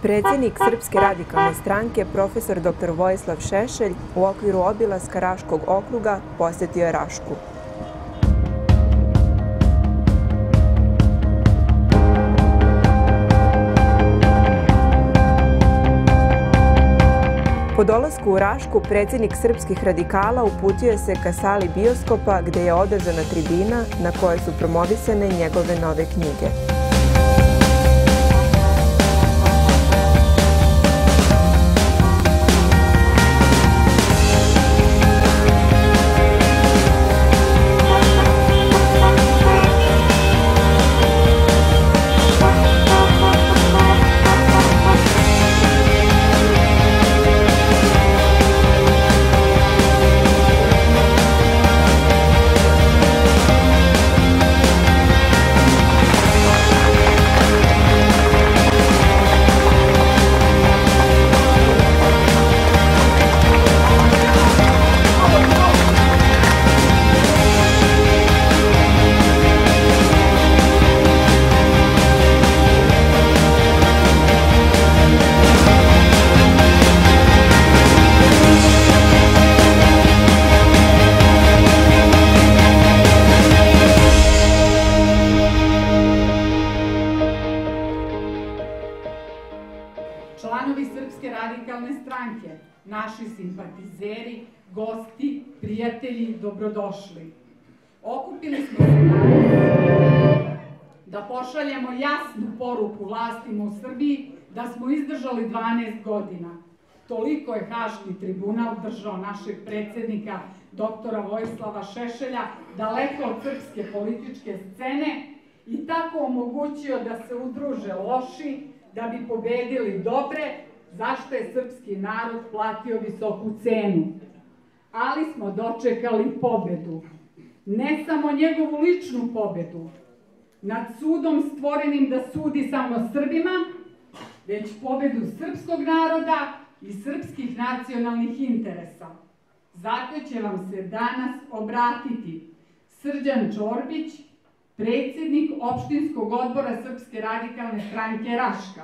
Predsjednik Srpske radikalne stranke, profesor dr. Vojislav Šešelj, u okviru obilaska Raškog okruga posjetio je Rašku. Po dolasku u Rašku, predsjednik srpskih radikala uputio se ka sali bioskopa gdje je održana tribina na kojoj su promovisane njegove nove knjige. Članovi Srpske radikalne stranke, naši simpatizeri, gosti, prijatelji, dobrodošli. Okupili smo se danas da pošaljemo jasnu poruku vlastima u Srbiji da smo izdržali 12 godina. Toliko je Haški tribunal držao našeg predsjednika doktora Vojislava Šešelja daleko od srpske političke scene i tako omogućio da se udruže loši da bi pobedili dobre, zašto je srpski narod platio visoku cenu. Ali smo dočekali pobedu. Ne samo njegovu ličnu pobedu, nad sudom stvorenim da sudi samo Srbima, već pobedu srpskog naroda i srpskih nacionalnih interesa. Zato će vam se danas obratiti Srđan Čorbić, predsjednik opštinskog odbora Srpske radikalne stranke Raška.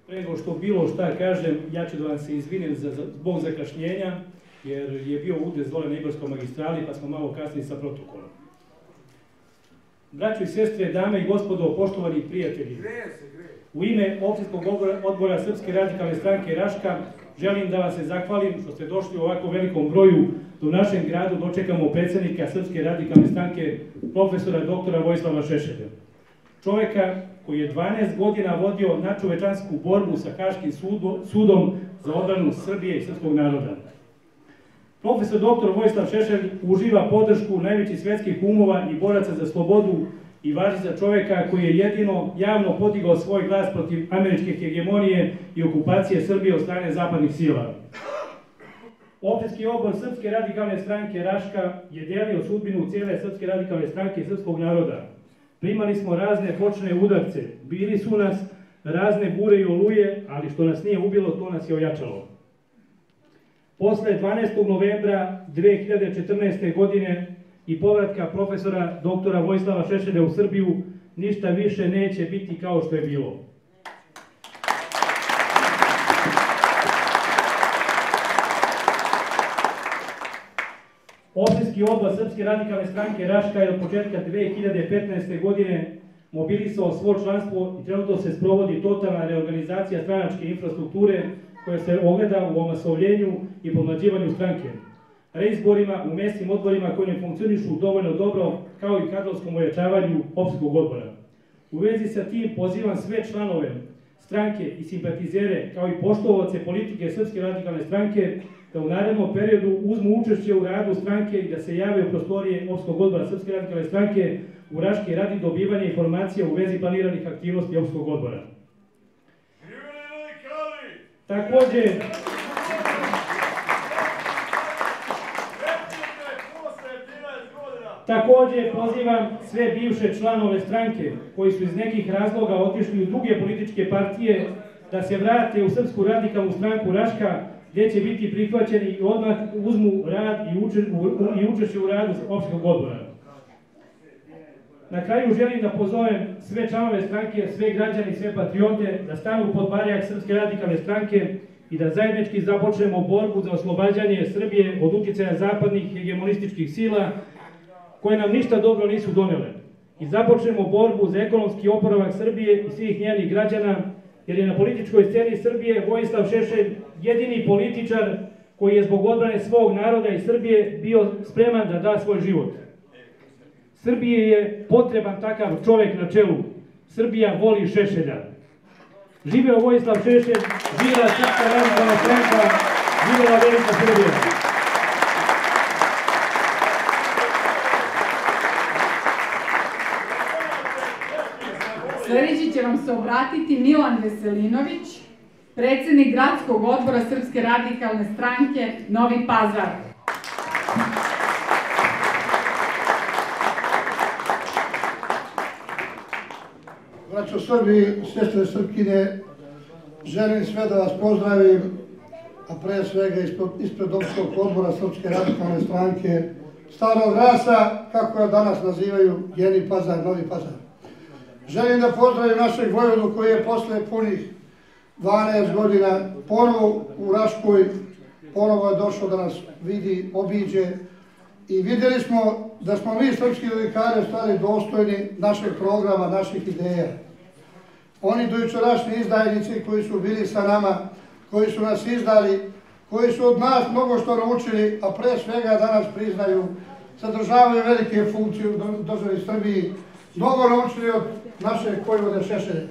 Pre nego što bilo šta kažem, ja ću da vam se izvinem zbog zakašnjenja, jer je bio udez dole na Ibarskoj magistrali, pa smo malo kasnili sa protokolom. Braćo i sestre, dame i gospodo, poštovani prijatelji, u ime opštinskog odbora Srpske radikalne stranke Raška želim da vam se zahvalim što ste došli u ovako velikom broju da u našem gradu dočekamo predsjednika Srpske radikalne stranke, profesora doktora Vojislava Šešelja. Čoveka koji je 12 godina vodio nadčovečansku borbu sa Haškim sudom za odbranu Srbije i srpskog naroda. Profesor doktor Vojislav Šešelj uživa podršku najvećih svjetskih umova i boraca za slobodu i važi za čoveka koji je jedino javno podigao svoj glas protiv američke hegemonije i okupacije Srbije od strane zapadnih sila. Opštinski odbor Srpske radikalne stranke Raška je delio sudbinu cijele Srpske radikalne stranke i srpskog naroda. Primali smo razne bočne udarce, bili su nas razne bure i oluje, ali što nas nije ubilo, to nas je ojačalo. Posle 12. novembra 2014. godine i povratka profesora doktora Vojislava Šešelja u Srbiju, ništa više neće biti kao što je bilo. Opštinski odbor Srpske radikalne stranke Raška je od početka 2015. godine mobilisao svo članstvo i trenutno se sprovodi totalna reorganizacija stranačke infrastrukture koja se ogleda u omasovljenju i pomlađivanju stranke, reizborima u mjesnim odborima koji ne funkcionišu dovoljno dobro, kao i kadrovskom ojačavanju opštinskog odbora. U vezi sa tim pozivam sve članove stranke i simpatizere, kao i poštovaoce politike Srpske radikalne stranke, da u narednom periodu uzmu učešće u radu stranke i da se jave u prostorije opštinskog odbora Srpske radikalne stranke u Raški radi dobivanja informacija u vezi planiranih aktivnosti opštinskog odbora. Također pozivam sve bivše članove stranke koji su iz nekih razloga otišli u druge političke partije da se vrate u Srpsku radikalnu stranku Raška gdje će biti prihvaćeni i odmah uzmu rad i učešće u radu opštinskog odbora. Na kraju želim da pozovem sve članove stranke, sve građane i sve patriote da stanu pod barjak Srpske radikalne stranke i da zajednički započnemo borbu za oslobađanje Srbije od uticaja zapadnih hegemonističkih sila koje nam ništa dobro nisu donele. I započnemo borbu za ekonomski oporavak Srbije i svih njenih građana, jer je na političkoj sceni Srbije Vojislav Šešelj jedini političar koji je zbog odbrane svog naroda i Srbije bio spreman da da svoj život. Srbije je potreban takav čovek na čelu. Srbija voli Šešelja. Živeo Vojislav Šešelj, živela Srpska radikalna stranka, živela velika Srbija. Sljedeći će vam se obratiti Milan Veselinović, predsjednik Gradskog odbora Srpske radikalne stranke Novi Pazar. Braćo Srbi, sestre Srpkinje, želim sve da vas pozdravim, a pre svega ispred opštog odbora Srpske radikalne stranke Starog rasa, kako je danas nazivaju Jeni Pazar, Novi Pazar. Želim da pozdravim našeg vojvodu koji je posle punih 12 godina ponovo u Raškoj, ponovo je došao da nas vidi, obiđe i vidjeli smo da smo mi srpski radikali ostali dostojni našeg programa, naših ideja. Oni dojučerašnji izdajnici koji su bili sa nama, koji su nas izdali, koji su od nas mnogo što naučili, a pre svega danas priznaju, sadržavaju velike funkcije u državi Srbiji, mnogo naučili od našeg vojvode Šešelja.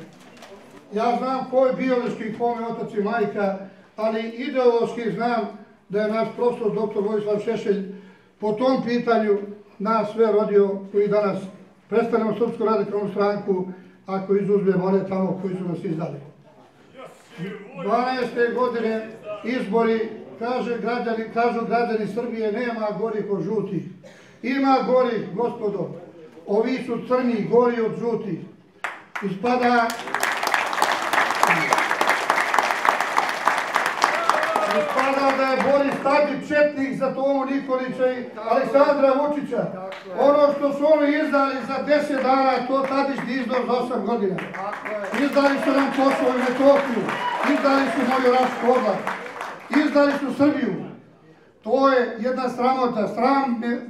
Ja znam ko je biološki, ko je otac i majka, ali ideološki znam da je naš profesor dr. Vojislav Šešelj po tom pitanju nas sve rodio koji danas predstavljamo Srpsku radikalnu stranku, ako izuzmemo one tamo koji su nas izdali. 12. godine izbori, kažu građani Srbije, nema gorih od žutih. Ima gorih, gospodo. Ovi su crni, gori od žutih. Ispada da je Boris Tadić četnik za Tomu Nikolića i Aleksandra Vučića. Ono što su oni izdali za 10 dana, to Tadić nije izdao za 8 godina. Izdali su nam Kosovo i Metohiju, izdali su moju Rašku oblast, izdali su Srbiju. To je jedna sramota.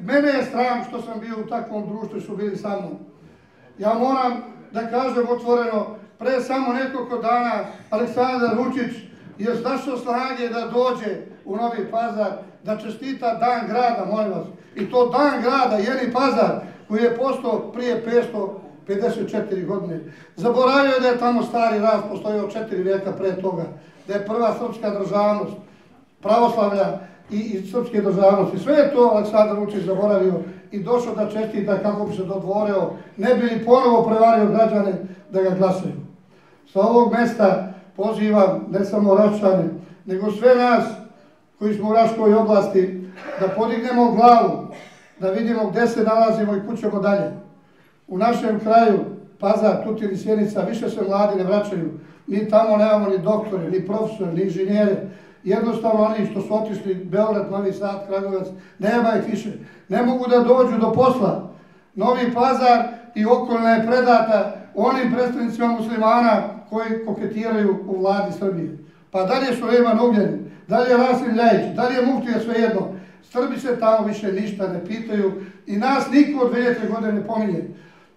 Mene je sram što sam bio u takvom društvu i su bili sa mnom. Ja moram da kažem otvoreno, pre samo nekoliko dana Aleksandar Vučić je našao snage da dođe u Novi Pazar, da čestita dan grada, molim vas. I to dan grada, Jeni Pazar, koji je postao prije 554 godine. Zaboravio je da je tamo stari ras postojao 4 vijeka pre toga, da je prva srpska državnost, pravoslavlja i srpske državnosti. Sve je to Aleksandar Vučić zaboravio i došao da čestita kako bi se dodvoreo, ne bi li ponovo prevario građane da ga glasaju. Sa ovog mesta pozivam ne samo Raščane, nego sve nas koji smo u Raškoj oblasti da podignemo glavu, da vidimo gde se nalazimo i kud ćemo dalje. U našem kraju, Pazar, Tutin i Sjenica, više se mladi ne vraćaju. Mi tamo nemamo ni doktore, ni profesore, ni inženjere. Jednostavno oni što su otišli Beograd, Novi Sad, Kragujevac, nema ih više. Ne mogu da dođu do posla. Novi Pazar i okolina je predata onim predstavnicima muslimana koji koketiraju u vladi Srbije. Pa da li je Sulejman Ugljanin, da li je Rasim Ljajić, da li je Muftija, svejedno. Srbi se tamo više ništa ne pitaju i nas niko od 2000 godine ne pominje.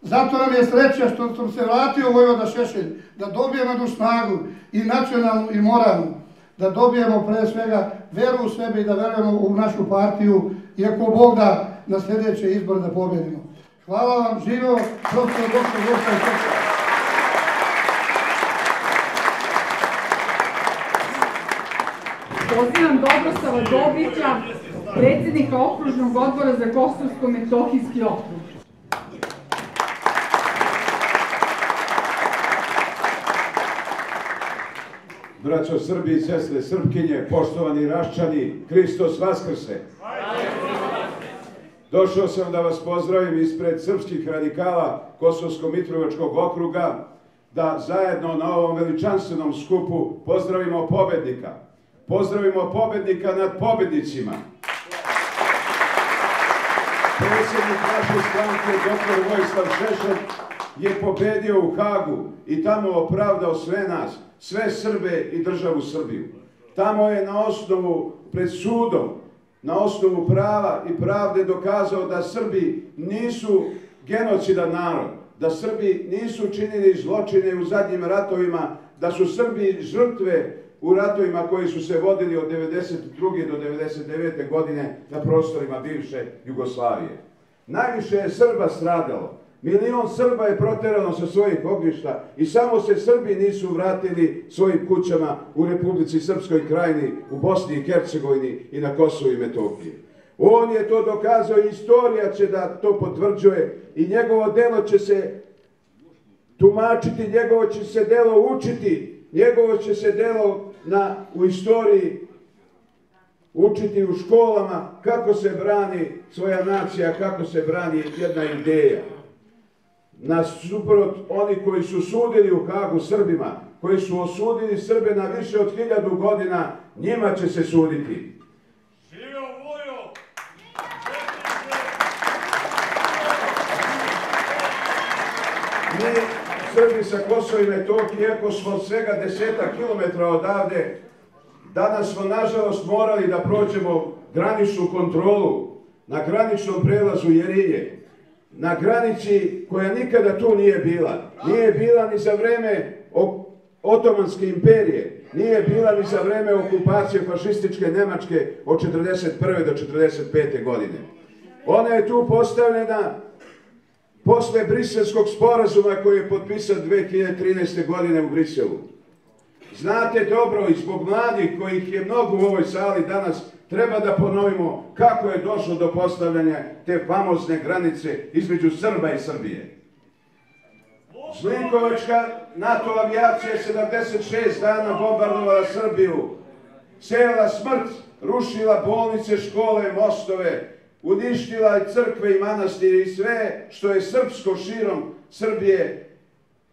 Zato nam je sreća što sam se vratio vojvoda Šešelj, da dobijemo jednu snagu i nacionalnu i moralnu, da dobijemo pre svega veru u sebe i da verujemo u našu partiju i ako Bog da na sljedeće izbore da pobjedimo. Hvala vam, živeo, profesor dr. Vojislav Šešelj. Pozivam Dobroslava Dobrića, predsjednika Okružnog odbora za Kosovsko-Metohijski okrug. Braćo Srbi i sestre Srpkinje, poštovani Raščani, Hristos Vaskrse! Došao sam da vas pozdravim ispred srpskih radikala Kosovsko-Mitrovačkog okruga, da zajedno na ovom veličanstvenom skupu pozdravimo pobednika. Pozdravimo pobednika nad pobednicima. Predsjednik naše stranke, dr. Vojislav Šešelj, je pobedio u Hagu i tamo opravdao sve nas, sve Srbe i državu Srbiju. Tamo je na osnovu, pred sudom, na osnovu prava i pravde dokazao da Srbi nisu genocidan narod, da Srbi nisu činili zločine u zadnjim ratovima, da su Srbi žrtve u ratovima koji su se vodili od 1992. do 1999. godine na prostorima bivše Jugoslavije. Najviše je Srba stradalo. 1 milion Srba je proterano sa svojih ognjišta i samo se Srbi nisu vratili svojim kućama u Republici Srpskoj Krajini, u Bosni i Hercegovini i na Kosovu i Metohiji. On je to dokazao i istorija će da to potvrđuje i njegovo delo će se tumačiti, njegovo će se delo učiti, njegovo će se delo u istoriji učiti u školama kako se brani svoja nacija, kako se brani jedna ideja. Nasuprot oni koji su sudili u Hagu Srbima, koji su osudili Srbe na više od 1000 godina, njima će se suditi. Živio Vujo! Mi, Srbi sa Kosova i Metohije, iako smo svega 10 kilometara odavde, danas smo nažalost morali da prođemo graničnu kontrolu na graničnom prelazu Jerinje, na granici koja nikada tu nije bila. Nije bila ni za vreme Otomanske imperije, nije bila ni za vreme okupacije fašističke Nemačke od 1941. do 1945. godine. Ona je tu postavljena posle Briselskog sporazuma koji je potpisan 2013. godine u Briselu. Znate dobro i zbog mladih kojih je mnogo u ovoj sali danas, treba da ponovimo kako je došlo do postavljanja te famozne granice između Srba i Srbije. Zlikovačka NATO avijacija je 76 dana bombardovala Srbiju, sejala smrt, rušila bolnice, škole, mostove, uništila i crkve i manastire i sve što je srpsko širom Srbije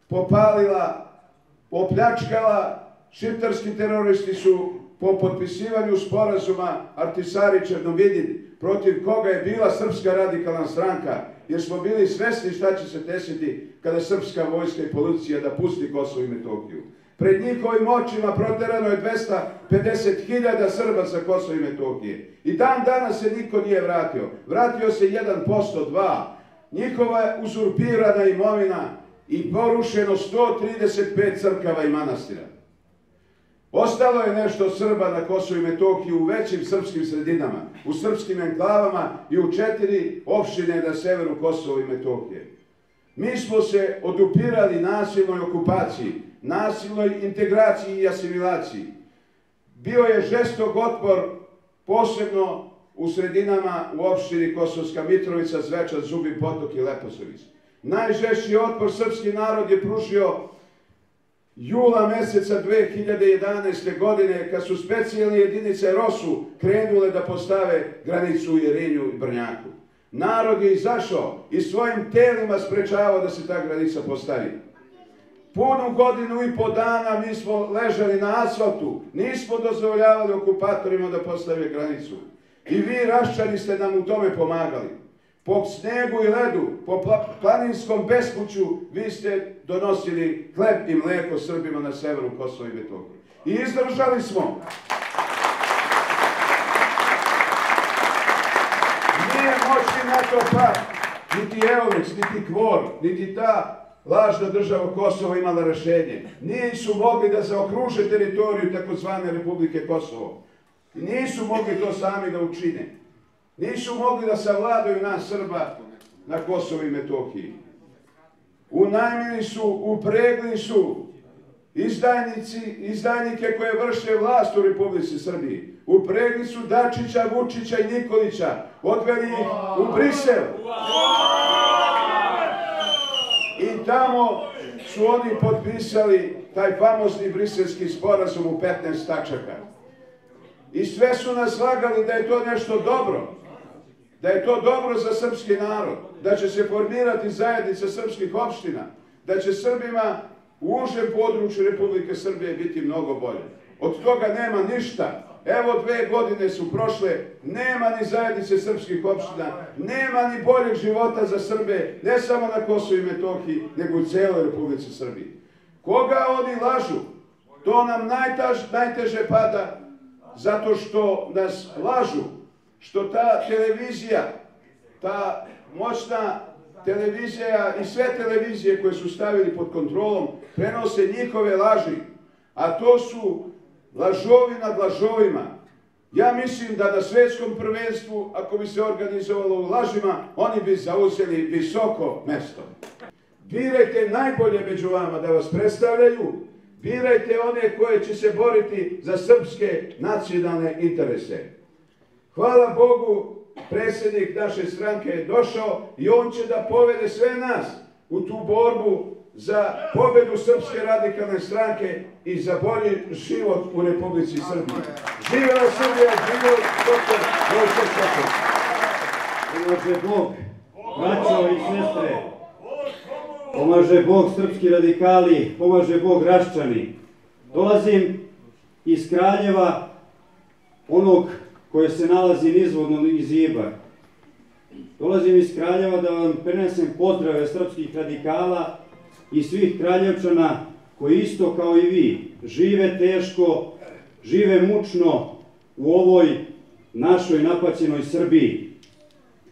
popalila, opljačkala. Šiptarski teroristi su po potpisivanju sporazuma Artisari-Černovidin, protiv koga je bila Srpska radikalna stranka, jer smo bili svesni šta će se desiti kada srpska vojska i policija da pusti Kosovo i Metohiju. Pred njihovim očima proterano je 250.000 Srba sa Kosova i Metohije. I dan danas se niko nije vratio. Vratio se 1%, 2%. Njihova uzurpirana imovina i porušeno 135 crkava i manastira. Ostalo je nešto Srba na Kosovu i Metohiji u većim srpskim sredinama, u srpskim enklavama i u 4 opštine na severu Kosova i Metohije. Mi smo se odupirali nasilnoj okupaciji, nasilnoj integraciji i asimilaciji. Bio je žestok otpor, posebno u sredinama u opštini Kosovska Mitrovica, Zvečan, Zubin Potok i Leposavić. Najžešći otpor srpski narod je pružio jula meseca 2011. godine, kad su specijalne jedinice ROSU krenule da postave granicu u Jerinju i Brnjaku. Narod je izašao i svojim telima sprečavao da se ta granica postavi. Punu 1,5 godina mi smo ležali na asfaltu, nismo dozvoljavali okupatorima da postave granicu. I vi, Raščani, ste nam u tome pomagali. Po snegu i ledu, po planinskom bespuću, vi ste donosili hleb i mleko Srbima na severu Kosova i Metohije. I izdržali smo. Nije moćni NATO pakt, niti Euleks, niti KFOR, niti ta lažna država Kosova imala rešenje. Nisu mogli da zaokruže teritoriju takozvane Republike Kosovo. Nisu mogli to sami da učine. Nisu mogli da savladaju nas Srba na Kosovu i Metohiji. Unajmili su, upregli su izdajnike koje vrše vlast u Republici Srbiji. Upregli su Dačića, Vučića i Nikolića. Odveli ih u Brisel. I tamo su oni potpisali taj famozni briselski sporazum u 15 tačaka. I sve su nas lagali da je to nešto dobro. Da je to dobro za srpski narod, da će se formirati zajednica srpskih opština, da će Srbima u užem području Republike Srbije biti mnogo bolje. Od toga nema ništa. Evo 2 godine su prošle, nema ni zajednice srpskih opština, nema ni boljeg života za Srbe, ne samo na Kosovu i Metohiji, nego u cijeloj Republici Srbiji. Koga oni lažu? To nam najteže pada, zato što nas lažu, što ta televizija, ta moćna televizija i sve televizije koje su stavili pod kontrolom prenose njihove laži, a to su lažovi nad lažovima. Ja mislim da na svetskom prvenstvu, ako bi se organizovalo u lažima, oni bi zauzeli visoko mesto. Birajte najbolje među vama da vas predstavljaju, birajte one koje će se boriti za srpske nacionalne interese. Hvala Bogu, predsjednik naše stranke je došao i on će da povede sve nas u tu borbu za pobedu Srpske radikalne stranke i za bolji život u Republici Srbiji. Živela Srbija, živela doktor Vojislav Šešelj. Pomaže Bog, braćo i sestre, pomaže Bog srpski radikali, pomaže Bog Raščani. Dolazim iz Kraljeva, onog koje se nalazi nizvodno iz Ibar. Dolazim iz Kraljeva da vam prenesem pozdrave srpskih radikala i svih Kraljevčana koji isto kao i vi žive teško, žive mučno u ovoj našoj napaćenoj Srbiji.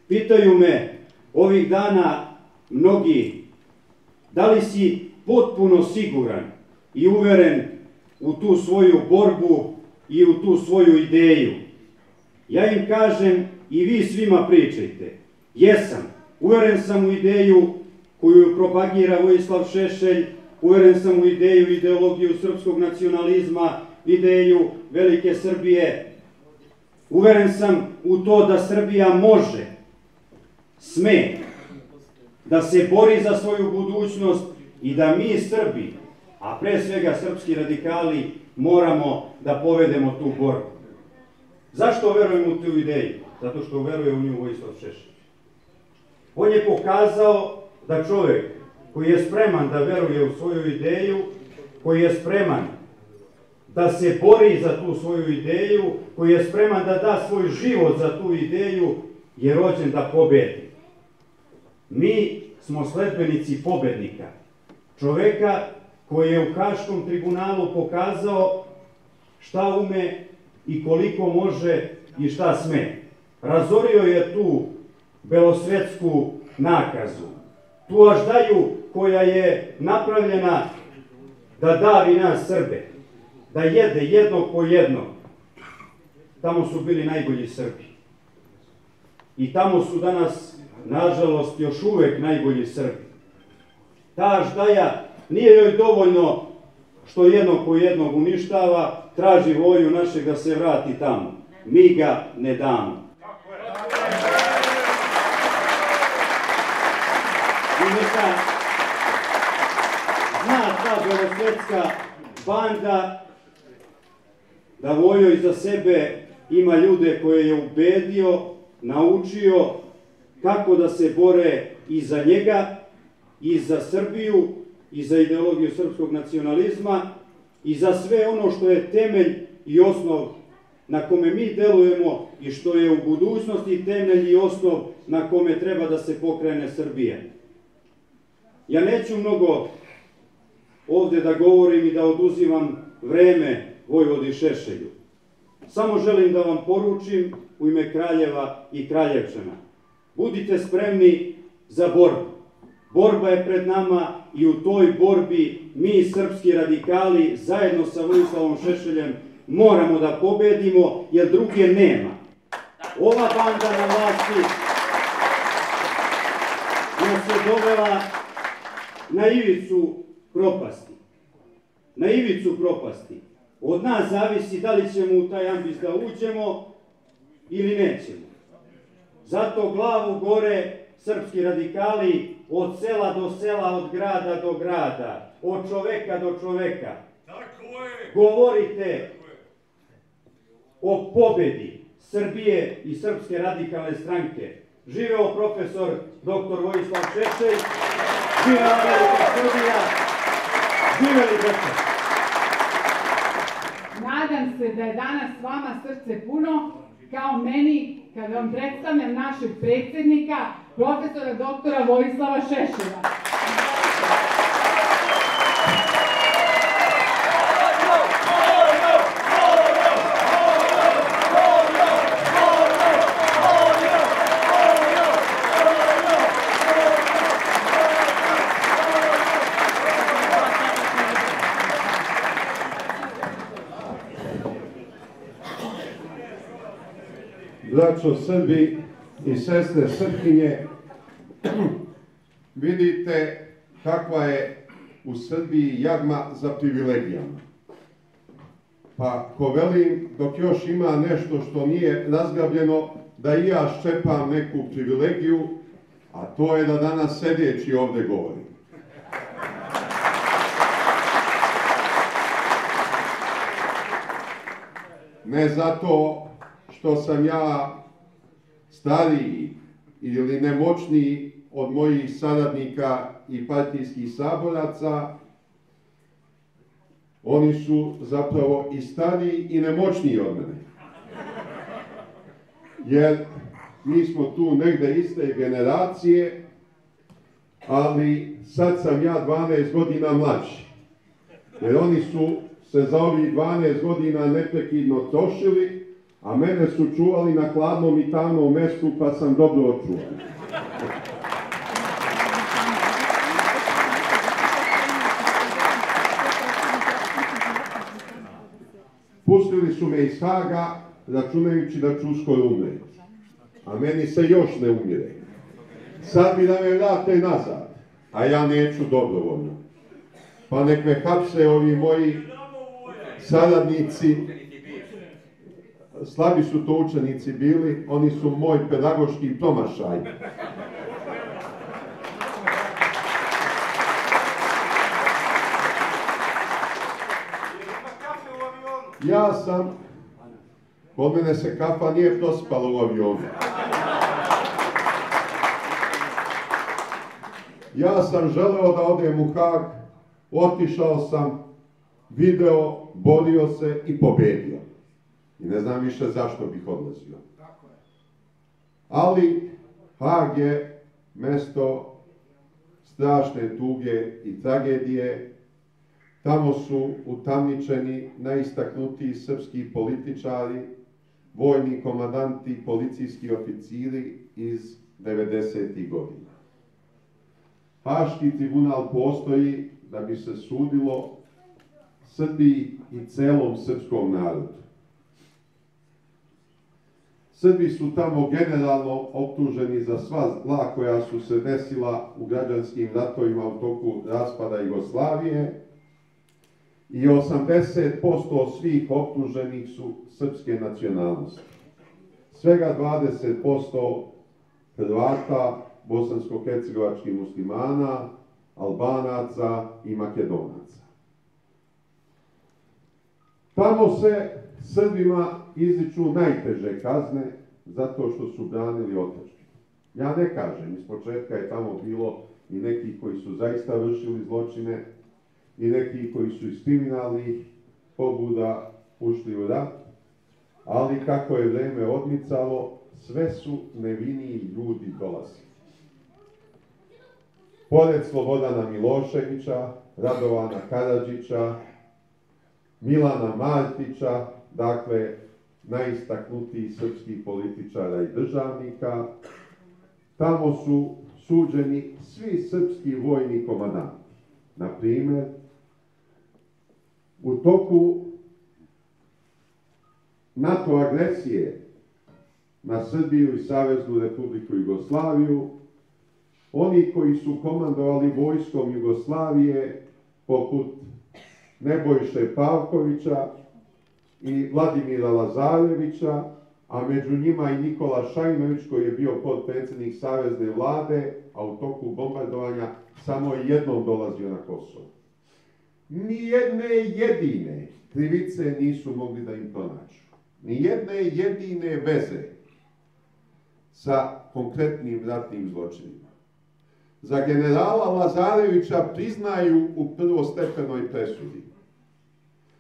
Pitaju me ovih dana mnogi, da li si potpuno siguran i uveren u tu svoju borbu i u tu svoju ideju? Ja im kažem i vi svima pričajte. Jesam, uveren sam u ideju koju propagira Vojislav Šešelj, uveren sam u ideju i ideologiju srpskog nacionalizma, ideju velike Srbije. Uveren sam u to da Srbija može, sme, da se bori za svoju budućnost i da mi Srbi, a pre svega srpski radikali, moramo da povedemo tu borbu. Zašto verujem u tu ideju? Zato što veruje u nju Vojislav Šešelj. On je pokazao da čovjek koji je spreman da veruje u svoju ideju, koji je spreman da se bori za tu svoju ideju, koji je spreman da da svoj život za tu ideju, je rođen da pobedi. Mi smo sledbenici pobednika. Čoveka koji je u Haškom tribunalu pokazao šta ume i koliko može i šta sme. Razorio je tu belosvetsku nakazu, tu aždaju koja je napravljena da davi nas Srbe, da jede jednog po jednog. Tamo su bili najbolji Srbi. I tamo su danas, nažalost, još uvek najbolji Srbi. Ta aždaja nije joj dovoljno što jednog po jednog uništava, traži volju našeg da se vrati tamo. Mi ga ne damo. I neka zna ta belosvetska banda da Vojo iza sebe ima ljude koje je ubedio, naučio kako da se bore i za njega, i za Srbiju, i za ideologiju srpskog nacionalizma, i za sve ono što je temelj i osnov na kome mi delujemo i što je u budućnosti temelj i osnov na kome treba da se pokrene Srbija. Ja neću mnogo ovde da govorim i da oduzimam vreme Vojvodi Šešelju. Samo želim da vam poručim u ime Kraljeva i Kraljevčana. Budite spremni za borbu. Borba je pred nama i u toj borbi mi, srpski radikali, zajedno sa Vojislavom Šešeljem, moramo da pobedimo, jer druge nema. Ova banda na vlasti nas je dovela na ivicu propasti. Na ivicu propasti. Od nas zavisi da li ćemo u taj ambis da uđemo ili nećemo. Zato glavu gore, srpski radikali, od sela do sela, od grada do grada, od čoveka do čoveka. Govorite o pobedi Srbije i Srpske radikalne stranke. Živeo profesor dr. Vojislav Šešelj, živela velika Srbija, Živeli braćo! Nadam se da je danas vama srce puno, kao meni, kada vam predstavljam našeg predsjednika, profesora doktora Vojislava Šešelja. Braćo Srbi i sestre Srpkinje, vidite kakva je u Srbiji jagma za privilegijama. Pa ko velim, dok još ima nešto što nije razgrabljeno, da i ja ščepam neku privilegiju, a to je da danas sedeći ovdje govorim. Ne zato što sam ja stariji ili nemoćniji od mojih saradnika i partijskih saboraca, oni su zapravo i stariji i nemoćniji od mene. Jer mi smo tu negde iste generacije, ali sad sam ja 12 godina mlađi. Jer oni su se za ovih 12 godina neprekidno trošili, a mene su čuvali na hladnom i tamnom mjestu, pa sam dobro očuvan. Pustili su me iz Haga, računajući da ću uskoro umreti. A meni se još ne umire. Sad bi da me vrate nazad, a ja neću dobrovoljno. Pa nek me hapse ovi moji saradnici. Slabi su to učenici bili, oni su moj pedagoški promašaj. Ja sam, kod mene se kafa nije prospala u avionu. Ja sam želeo da odem u Hag, otišao sam, video, borio se i pobedio. I ne znam više zašto bih odlazio. Ali Hag je mjesto strašne tuge i tragedije. Tamo su utamničeni najistaknutiji srpski političari, vojni komandanti, policijski oficiri iz 90. godina. Haški tribunal postoji da bi se sudilo Srbiji i celom srpskom narodu. Srbi su tamo generalno optuženi za sva zla koja su se desila u građanskim ratovima u toku raspada Jugoslavije i 80% svih optuženih su srpske nacionalnosti. Svega 20% Hrvata, bosansko-hercegovačkih muslimana, Albanaca i Makedonaca. Tamo se Srbima izriču najteže kazne zato što su branili otadžbinu. Ja ne kažem, iz početka je tamo bilo i neki koji su zaista vršili zločine i neki koji su iz kriminalnih pobuda ušli u rat, ali kako je vreme odmicalo, sve su neviniji ljudi dolazili. Pored Slobodana Miloševića, Radovana Karadžića, Milana Martića, dakle, najistaknutijih srpskih političara i državnika, tamo su suđeni svi srpski vojni komandanti. Na primjer, u toku NATO agresije na Srbiju i Saveznu Republiku Jugoslaviju, oni koji su komandovali vojskom Jugoslavije, poput Nebojše Pavkovića i Vladimira Lazarevića, a među njima i Nikola Šajnović koji je bio potpredsjednik Savezne vlade, a u toku bombardovanja samo jednom dolazio na Kosovo. Nijedne jedine krivice nisu mogli da im pronađu. Nijedne jedine veze sa konkretnim ratnim zločinima. za generala Lazarevića priznaju u prvostepenoj presudi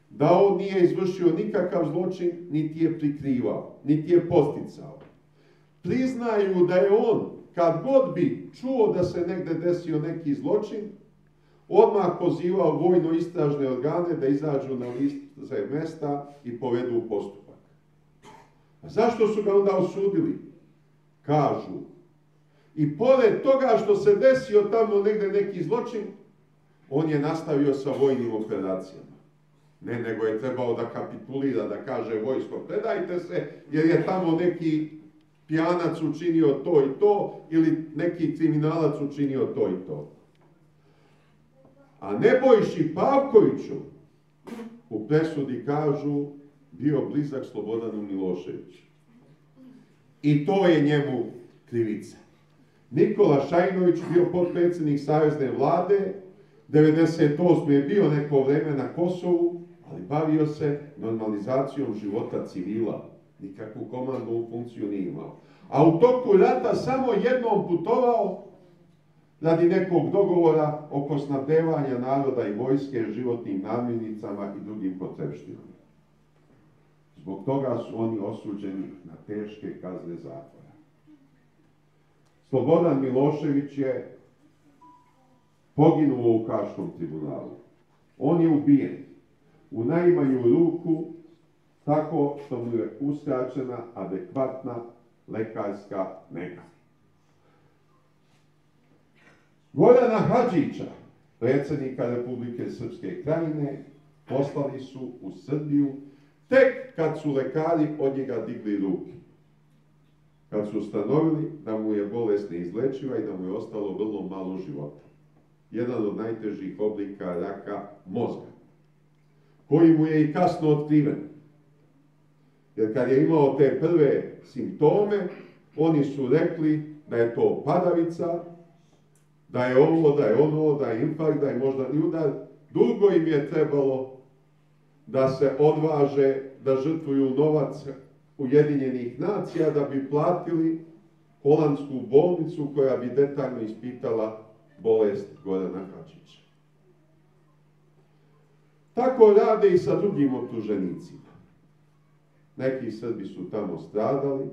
da on nije izvršio nikakav zločin, niti je prikrivao, niti je posticao. Priznaju da je on, kad god bi čuo da se negde desio neki zločin, odmah pozivao vojno-istražne organe da izađu na lice mesta i povedu postupak. A zašto su ga onda osudili? Kažu, i pored toga što se desio tamo negde neki zločin, on je nastavio sa vojnim operacijama. Ne, nego je trebao da kapitulira, da kaže vojsko, predajte se, jer je tamo neki pijanac učinio to i to, ili neki kriminalac učinio to i to. A Nebojši Pavkoviću u presudi kažu bio blizak Slobodanu Miloševiću. I to je njemu krivica. Nikola Šajinović bio potpredsjednik Savezne vlade, 98. je bio neko vreme na Kosovu, ali bavio se normalizacijom života civila. Nikakvu komandnu funkciju nije imao. A u toku rata samo jednom putovao radi nekog dogovora oko snabdevanja naroda i vojske životnim namirnicama i drugim potrepštinama. Zbog toga su oni osuđeni na teške kazne zatvora. Slobodan Milošević je poginuo u Haškom tribunalu. On je ubijen u najmanju ruku tako što mu je uskraćena adekvatna lekarska nega. Gorana Hadžića, predsjednika Republike Srpske Krajine, poslali su u Srbiju tek kad su lekari od njega digli ruke. Kad su ustanovili da mu je bolest neizlečiva i da mu je ostalo vrlo malo života. Jedan od najtežih oblika raka mozga, koji mu je i kasno otkriven. Jer kad je imao te prve simptome, oni su rekli da je to padavica, da je ovo, da je ono, da je infarkt, da je moždani udar. Dugo im je trebalo da se odvaže da žrtvuju novac Ujedinjenih nacija da bi platili holandsku bolnicu koja bi detaljno ispitala bolest Gorana Hadžića. Tako rade i sa drugim optuženicima. Neki Srbi su tamo stradali,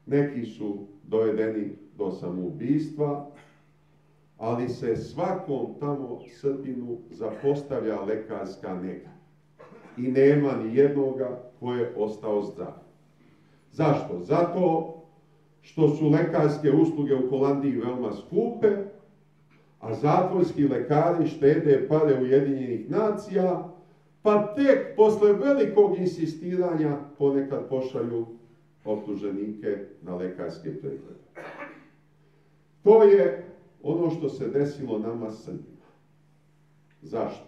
neki su dovedeni do samoubistva, ali se svakom tamo Srbinu zapostavlja lekarska nega. I nema ni jednoga ko je ostao zdrav. Zašto? Zato što su lekarske usluge u Holandiji veoma skupe, a zatvorski lekari štede pare Ujedinjenih nacija, pa tek posle velikog insistiranja ponekad pošalju optuženike na lekarske preglede. To je ono što se desilo nama Srbima. Zašto?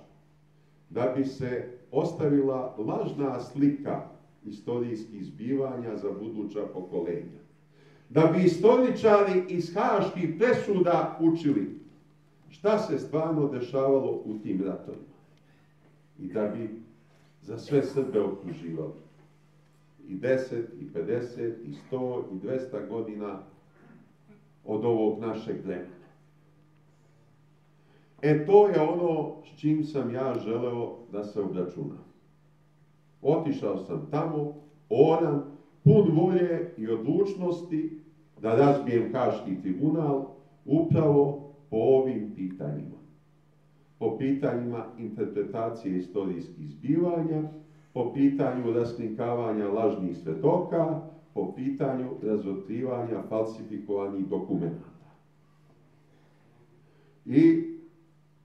Da bi se ostavila lažna slika istorijskih zbivanja za buduća pokolenja. Da bi istoričari iz haških presuda učili šta se stvarno dešavalo u tim ratovima. I da bi za sve Srbe optuživali. I 10, i 50, i 100, i 200 godina od ovog našeg vremena. To je ono s čim sam ja želeo da se obračunam. Otišao sam tamo, oran, pun volje i odlučnosti da razbijem Haški tribunal upravo po ovim pitanjima. Po pitanjima interpretacije istorijskih zbivanja, po pitanju raskrinkavanja lažnih svedoka, po pitanju razotkrivanja falsifikovanih dokumenata. I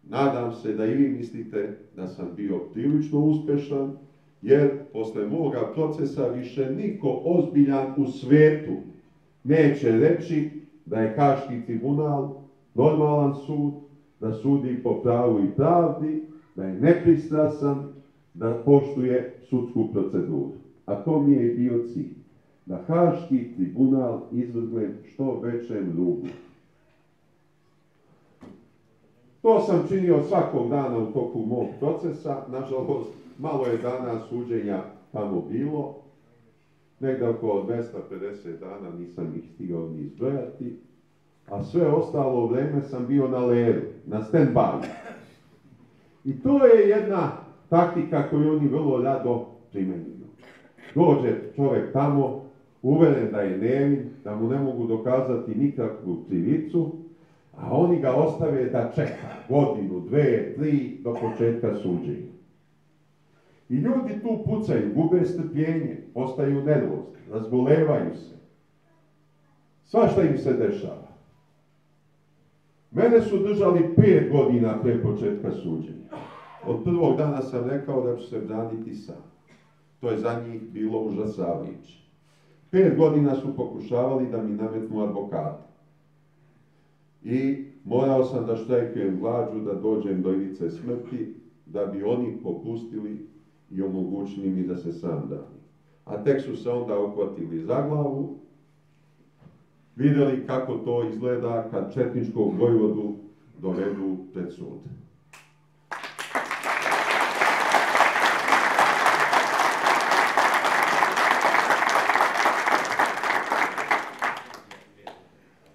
nadam se da i vi mislite da sam bio prilično uspešan, jer posle moga procesa više niko ozbiljan u svetu neće reći da je Haški tribunal normalan sud, da sudi po pravu i pravdi, da je nepristrasan, da poštuje sudsku proceduru. A to mi je bio cilj, da Haški tribunal izvrgnem što većem ruglu. To sam činio svakog dana u toku mog procesa. Nažalost, malo je dana suđenja tamo bilo. Negde oko 250 dana nisam ih stigao ni izbrojati. a sve ostalo vrijeme sam bio na leru, na stand-by. I to je jedna taktika koju oni vrlo rado primjenjuju. Dođe čovjek tamo, uveren da je nevin, da mu ne mogu dokazati nikakvu krivicu, a oni ga ostave da čeka godinu, 2, 3 do početka suđenja. I ljudi tu pucaju, gube strpljenje, postaju nervozni, razbolevaju se. Svašta im se dešava. Mene su držali 5 godina pre početka suđenja. Od prvog dana sam rekao da ću se braniti sam. To je za njih bilo užasavajuće. 5 godina su pokušavali da mi nametnu advokata. I morao sam da štrajkujem glađu, da dođem do ivice smrti, da bi oni popustili i omogućili mi da se sam branim. A tek su se onda uhvatili za glavu, vidjeli kako to izgleda kad četničkog vojvodu dovedu pred sud.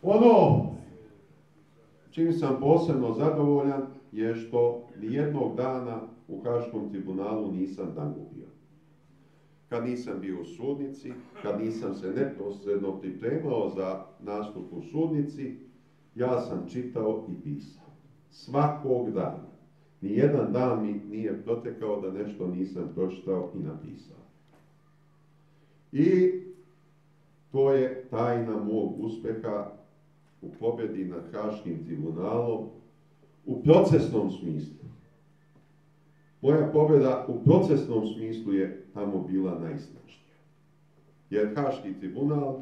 Ono čim sam posebno zadovoljan je što nijednog dana u Haškom tribunalu nisam dangubio. Kad nisam bio u sudnici, kad nisam se neposredno pripremao za nastup u sudnici, ja sam čitao i pisao. Svakog dana. Nijedan dan mi nije protekao da nešto nisam pročitao i napisao. I to je tajna mog uspeha u pobjedi nad Haškim tribunalom u procesnom smislu. Moja pobjeda u procesnom smislu je tamo bila najsnažnija. Jer Haški tribunal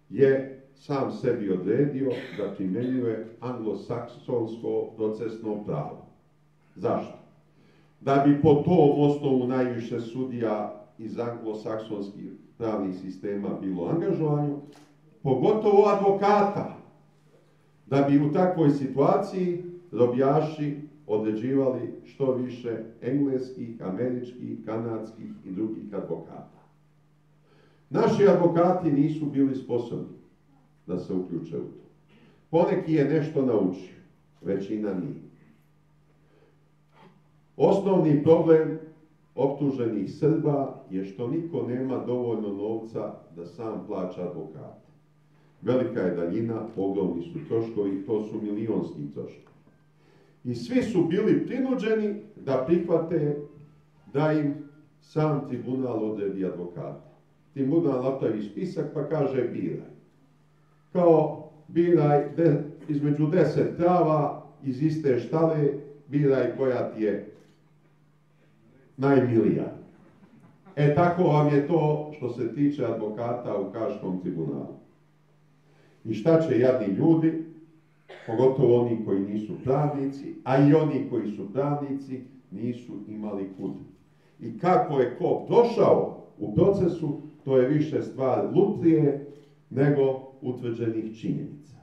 je sam sebi odredio da primjenjuje anglosaksonsko procesno pravo. Zašto? Da bi po tom osnovu najviše sudija iz anglosaksonskih pravnih sistema bilo angažovano, pogotovo advokata, da bi u takvoj situaciji robijaši određivali što više engleskih, američkih, kanadskih i drugih advokata. Naši advokati nisu bili sposobni da se uključe u to. Poneki je nešto naučio, većina nije. Osnovni problem optuženih Srba je što niko nema dovoljno novca da sam plaća advokata. Velika je daljina, ogromni su troškovi, to su milionski troškovi. I svi su bili prinuđeni da prihvate da im sam tribunal odredi advokata. Tribunal napravi spisak pa kaže biraj. Kao biraj između 10 krava iz iste štale, biraj koja ti je najmilija. E tako vam je to što se tiče advokata u Haškom tribunalu. I šta će jadni ljudi, pogotovo oni koji nisu pravnici, a i oni koji su pravnici, nisu imali kud. I kako je ko prošao u procesu, to je više stvar lutrije nego utvrđenih činjenica.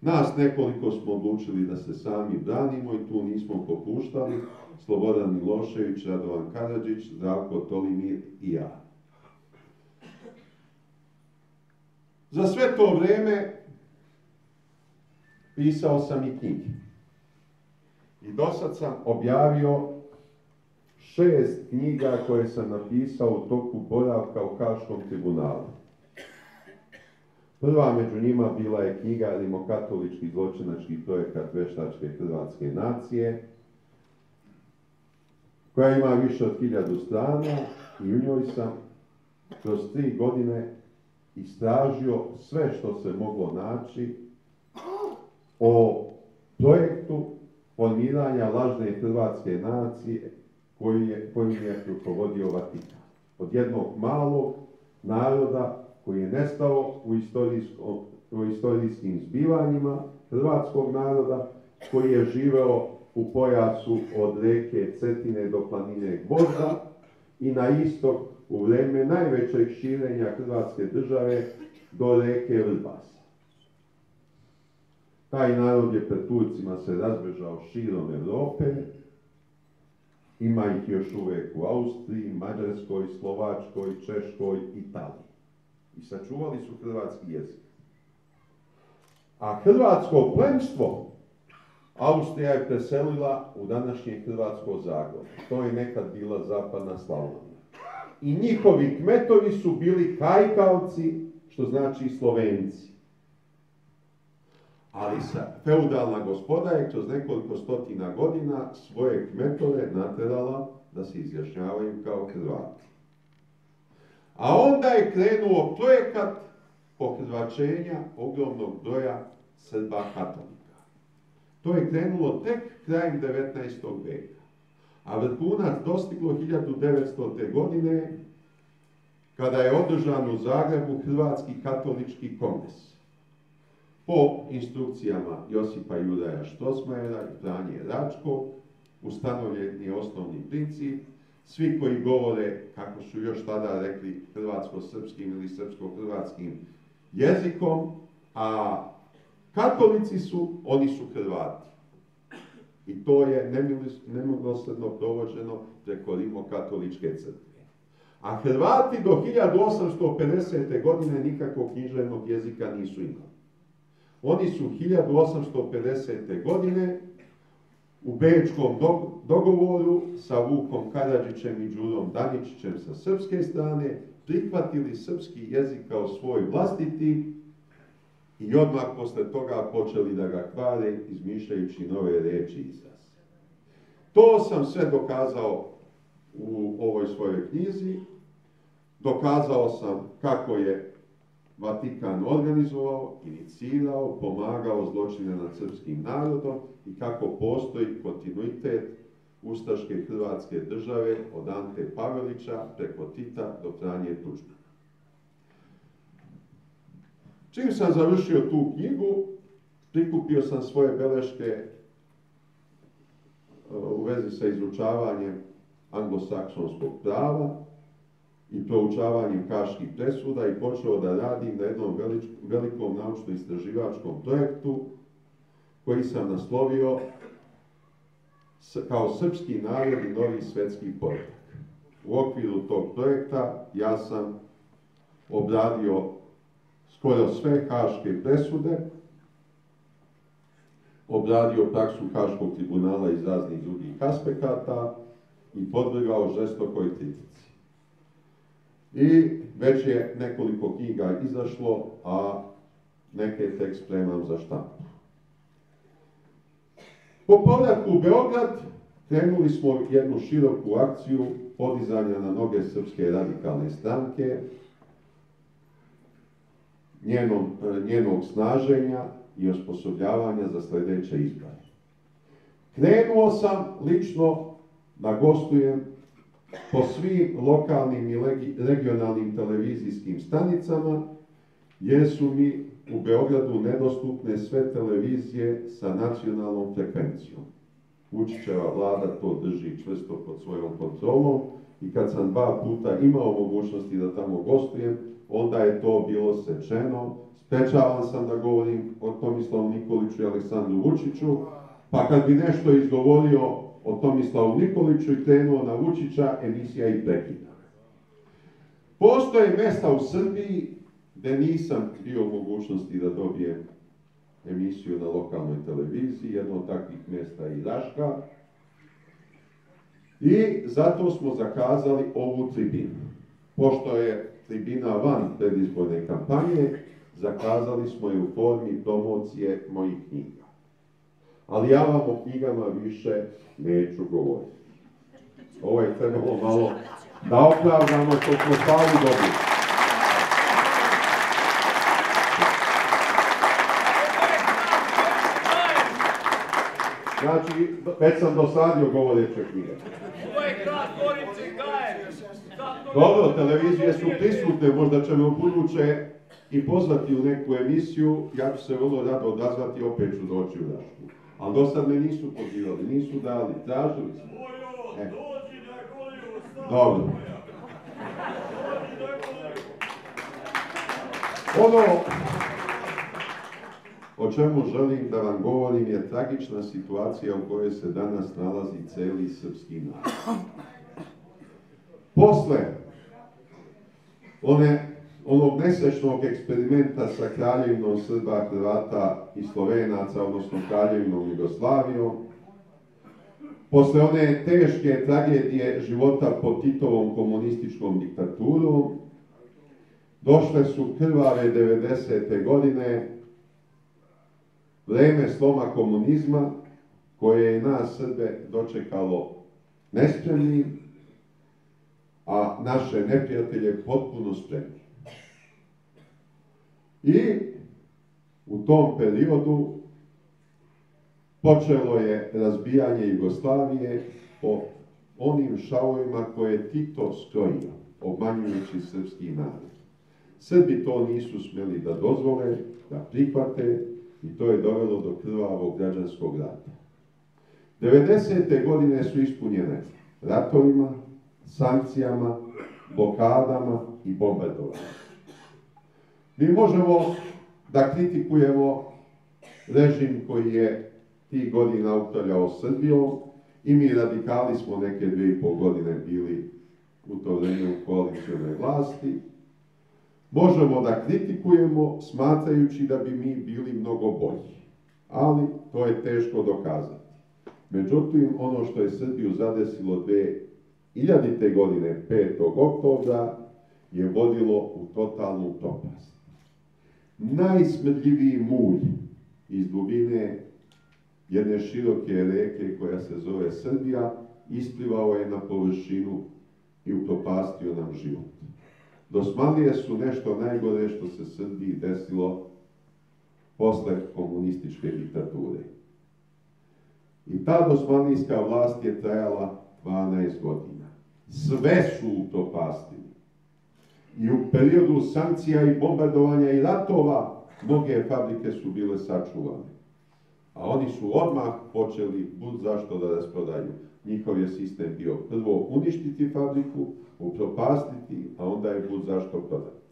Nas nekoliko smo odlučili da se sami branimo i tu nismo popuštali. Slobodan Milošević, Radovan Karadžić, Zdravko Tolimir i ja. Za sve to vrijeme pisao sam i knjige. I dosad sam objavio 6 knjiga koje sam napisao u toku boravka u Haškom tribunalu. Prva među njima bila je knjiga Rimokatolički zločinački projekat veštačke hrvatske nacije, koja ima više od 1000 strana i u njoj sam kroz 3 godine istražio sve što se moglo naći o projektu formiranja lažne hrvatske nacije kojim je rukovodio Vatikan. Od jednog malog naroda koji je nestao u istorijskim zbivanjima hrvatskog naroda, koji je živeo u pojasu od reke Cetine do planine Gvozda i na istok u vrijeme najvećeg širenja Hrvatske države do reke Vrbasa. Taj narod je pred Turcima se razbežao širom Europe, ima ih još uvijek u Austriji, Mađarskoj, Slovačkoj, Češkoj, Italiji. I sačuvali su hrvatski jezik. A hrvatsko plemstvo Austrija je preselila u današnje Hrvatsko Zagorje. To je nekad bila zapadna Slavonija. I njihovi kmetovi su bili Kajkavci, što znači Slovenci. Ali feudalna gospoda je kroz nekoliko stotina godina svoje kmetove naterala da se izjašnjavaju kao Hrvati. A onda je krenuo projekat pohrvačenja ogromnog broja Srba katolika. To je krenulo tek krajem 19. veka. A vrhunac dostiglo 1900. godine kada je održan u Zagrebu Hrvatski katolički kongres. Po instrukcijama Josipa Juraja Strossmayera i Franje Račkog ustanovljen je osnovni princip. Svi koji govore, kako su još tada rekli, hrvatsko-srpskim ili srpsko-hrvatskim jezikom, a katolici su, oni su Hrvati. I to je nemilosrdno provođeno preko Rimokatoličke crkve. A Hrvati do 1850. godine nikakvog književnog jezika nisu imali. Oni su 1850. godine u Bečkom dogovoru sa Vukom Karadžićem i Đurom Daničićem sa srpske strane prihvatili srpski jezik kao svoj vlastiti i odmah posle toga počeli da ga kvare izmišljajući nove riječi i izraze. To sam sve dokazao u ovoj svojoj knjizi. Dokazao sam kako je Vatikan organizovao, inicirao, pomagao zločine nad srpskim narodom i kako postoji kontinuitet ustaške hrvatske države od Ante Pavelića preko Tita do Franje Tuđmana. Čim sam završio tu knjigu, prikupio sam svoje beleške u vezi sa izučavanjem anglosaksonskog prava i proučavanjem haških presuda i počeo da radim na jednom velikom naučno-istraživačkom projektu koji sam naslovio kao Srpski narod i novi svetski poredak. U okviru tog projekta ja sam obradio skoro sve haške presude, obradio praksu Haškog tribunala iz raznih drugih aspekata i podvrgao žestokoj kritici. I već je nekoliko knjiga izašlo, a neke tek spremam za štampu. Po povratku u Beograd krenuli smo jednu široku akciju podizanja na noge Srpske radikalne stranke, njenog snaženja i osposobljavanja za sljedeće izbore. Krenuo sam lično da gostujem po svim lokalnim i regionalnim televizijskim stanicama, jer su mi u Beogradu nedostupne sve televizije sa nacionalnom frekvencijom. Vučićeva vlada to drži čvrsto pod svojom kontrolom i kad sam 2 puta imao mogućnosti da tamo gostujem, onda je to bilo sečeno. Sprečavan sam da govorim o Tomislavu Nikoliću i Aleksandru Vučiću, pa kad bi nešto izgovorio o Tomislavu Nikoliću i krenuo na Vučića, emisija i prekida. Postoje mjesta u Srbiji gdje nisam bio u mogućnosti da dobijem emisiju na lokalnoj televiziji, jedno od takvih mjesta je i Raška. I zato smo zakazali ovu tribinu. Pošto je tribina van predizborne kampanje, zakazali smo je u formi promocije mojih knjiga. Ali ja vam o knjigama više neću govoriti. Ovo je trebalo malo da opravdamo što smo stali dobili. Znači, već sam dosadio govoreće knjige. Dobro, televizije su prisutne, možda ćemo buduće i pozvati u neku emisiju, ja ću se vrlo rado odazvati, opet ću doći u Rašku. Ali do sad me nisu pozivali, nisu dali, tražili smo. Dobro. Ono o čemu želim da vam govorim je tragična situacija u kojoj se danas nalazi cijeli srpski narod. Posle one onog nesrećnog eksperimenta sa kraljevinom Srba, Hrvata i Slovenaca, odnosno kraljevinom Jugoslavijom, posle one teške tragedije života pod Titovom komunističkom diktaturom, došle su krvave 90. godine, vreme sloma komunizma, koje je nas Srbe dočekalo nespremni, a naše neprijatelje potpuno spremni. I u tom periodu počelo je razbijanje Jugoslavije po onim šavovima koje je Tito skrojio, obmanjujući srpski narod. Srbi to nisu smjeli da dozvole, da prihvate, i to je dovelo do krvavog građanskog rata. 90. godine su ispunjene ratovima, sankcijama, blokadama i bombardovanjima. Mi možemo da kritikujemo režim koji je tih godina upravljao Srbijom, i mi radikali smo neke 2,5 godine bili u to vreme u koalicionoj vlasti. Možemo da kritikujemo smatrajući da bi mi bili mnogo bolji, ali to je teško dokazati. Međutim, ono što je Srbiju zadesilo 2000. godine, 5. oktobra, je vodilo u totalnu propast. Najsmrdljiviji mulj iz dubine jedne široke reke koja se zove Srbija isplivao je na površinu i upropastio nam život. Dosmanlije su nešto najgore što se Srbiji desilo posle komunističke diktature. I ta dosmanlijska vlast je trajala 12 godina. Sve su upropastili. I u periodu sankcija i bombardovanja i ratova mnoge fabrike su bile sačuvane. A oni su odmah počeli bud zašto da rasprodaju. Njihov je sistem bio prvo uništiti fabriku, upropastiti, a onda je bud zašto prodati.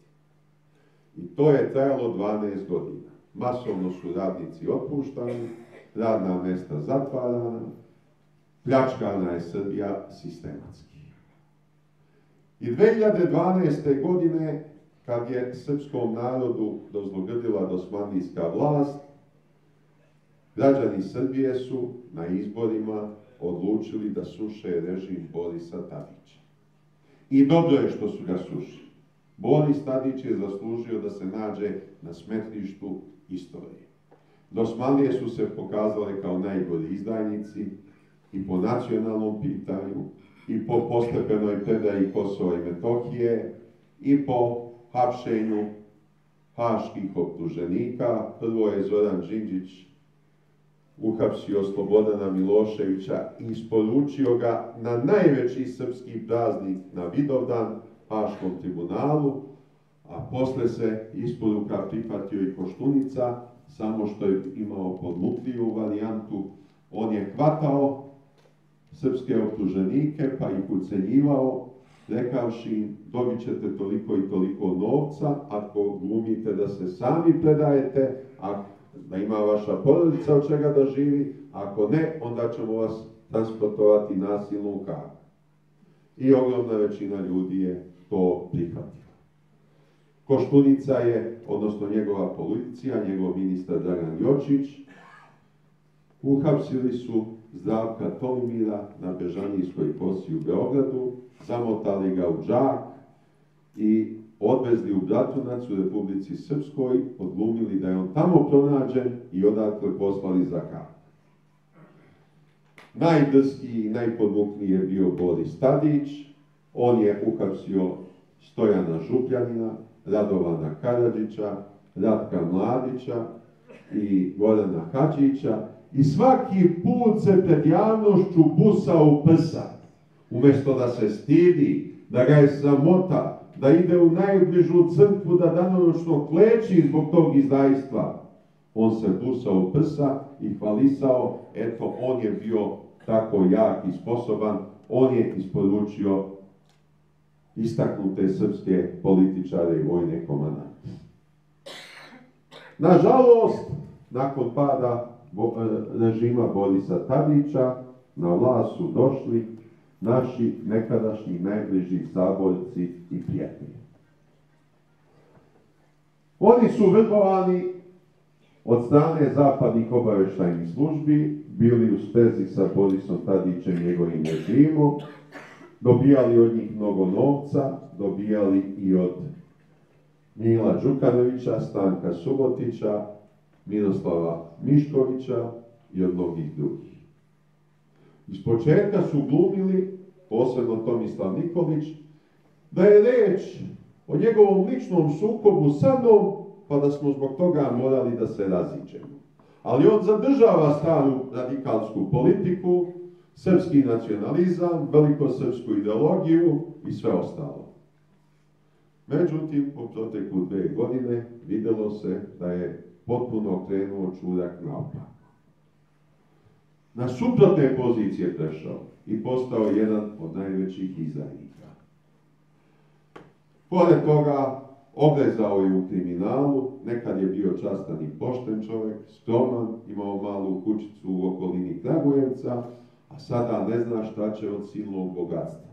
I to je trajalo 12 godina. Masovno su radnici otpuštani, radna mesta zatvarana, pljačkana je Srbija sistematski. I 2012. godine, kad je srpskom narodu dozlogrdila dosmanlijska vlast, građani Srbije su na izborima odlučili da suše režim Borisa Tadića. I dobro je što su ga sušili. Boris Tadić je zaslužio da se nađe na smetlištu istorije. Dosmanlije su se pokazale kao najgori izdajnici i po nacionalnom pitanju, i po postepenoj predaji Kosova i Metohije, i po hapšenju haških optuženika. Prvo je Zoran Đinđić uhapsio Slobodana Miloševića i isporučio ga na najveći srpski praznik na Vidovdan, Haškom tribunalu, a posle se isporuka prihvatio i Koštunica, samo što je imao podmutliju varijantu. On je hvatao srpske optuženike pa ih ucenjivao, rekavši im: dobit ćete toliko i toliko novca ako glumite da se sami predajete, da ima vaša porodica od čega da živi, ako ne, onda ćemo vas transportovati nasilno u Hag. I ogromna većina ljudi je to prihvatila. Koštunica je, odnosno njegova policija, njegov ministar Dragan Jočić, uhapsili su Zdravka Tolimira na Bežanijskoj kosi u Beogradu, zamotali ga u džak i odvezli u Bratunac u Republici Srpskoj, odglumili da je on tamo pronađen i odatle poslali za Hag. Najdrskiji i najpodmukniji je bio Boris Tadić. On je uhapsio Stojana Župljanina, Radovana Karadžića, Ratka Mladića i Gorana Hadžića, i svaki put se pred javnošću busao u prsa. Umjesto da se stidi, da ga je sramota, da ide u najbližu crkvu da danonoćno kleči zbog tog izdajstva, on se busao u prsa i hvalisao: eto, on je bio tako jak i sposoban, on je isporučio istaknute srpske političare i vojne komandante. Nažalost, nakon pada režima Borisa Tadića, na vlast su došli naši nekadašnji najbliži saborci i prijatelji. Oni su vrbovani od strane zapadnih obavještajnih službi, bili u sprezi sa Borisom Tadićem i njegovim režimom, dobijali od njih mnogo novca, dobijali i od Mila Đukanovića, Stanka Subotića, Miroslava Miškovića i od mnogih drugih. Iz početka su glumili, posebno Tomislav Nikolić, da je riječ o njegovom ličnom sukobu sa mnom, pa da smo zbog toga morali da se raziđemo. Ali on zadržava staru radikalsku politiku, srpski nacionalizam, velikosrpsku ideologiju i sve ostalo. Međutim, po proteku 2 godine vidjelo se da je potpuno krenuo čudak naopako. Na suprotne pozicije prešao i postao jedan od najvećih izdajnika. Pored toga, obrezao je u kriminalu, nekad je bio častan i pošten čovjek, skroman, imao malu kućicu u okolini Kragujevca, a sada ne zna šta će od silnog bogatstva.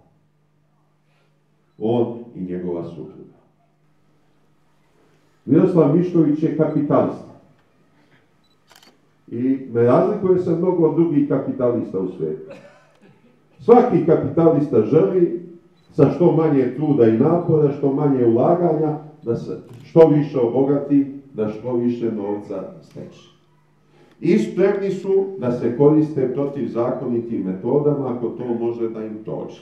On i njegova supruga. Miroslav Mišković je kapitalista. I ne razlikuje se mnogo od drugih kapitalista u svijetu. Svaki kapitalista želi sa što manje truda i napora, što manje ulaganja, da se što više obogati, da što više novca steče. I spremni su da se koriste protivzakonitim metodama ako to može da im prođe.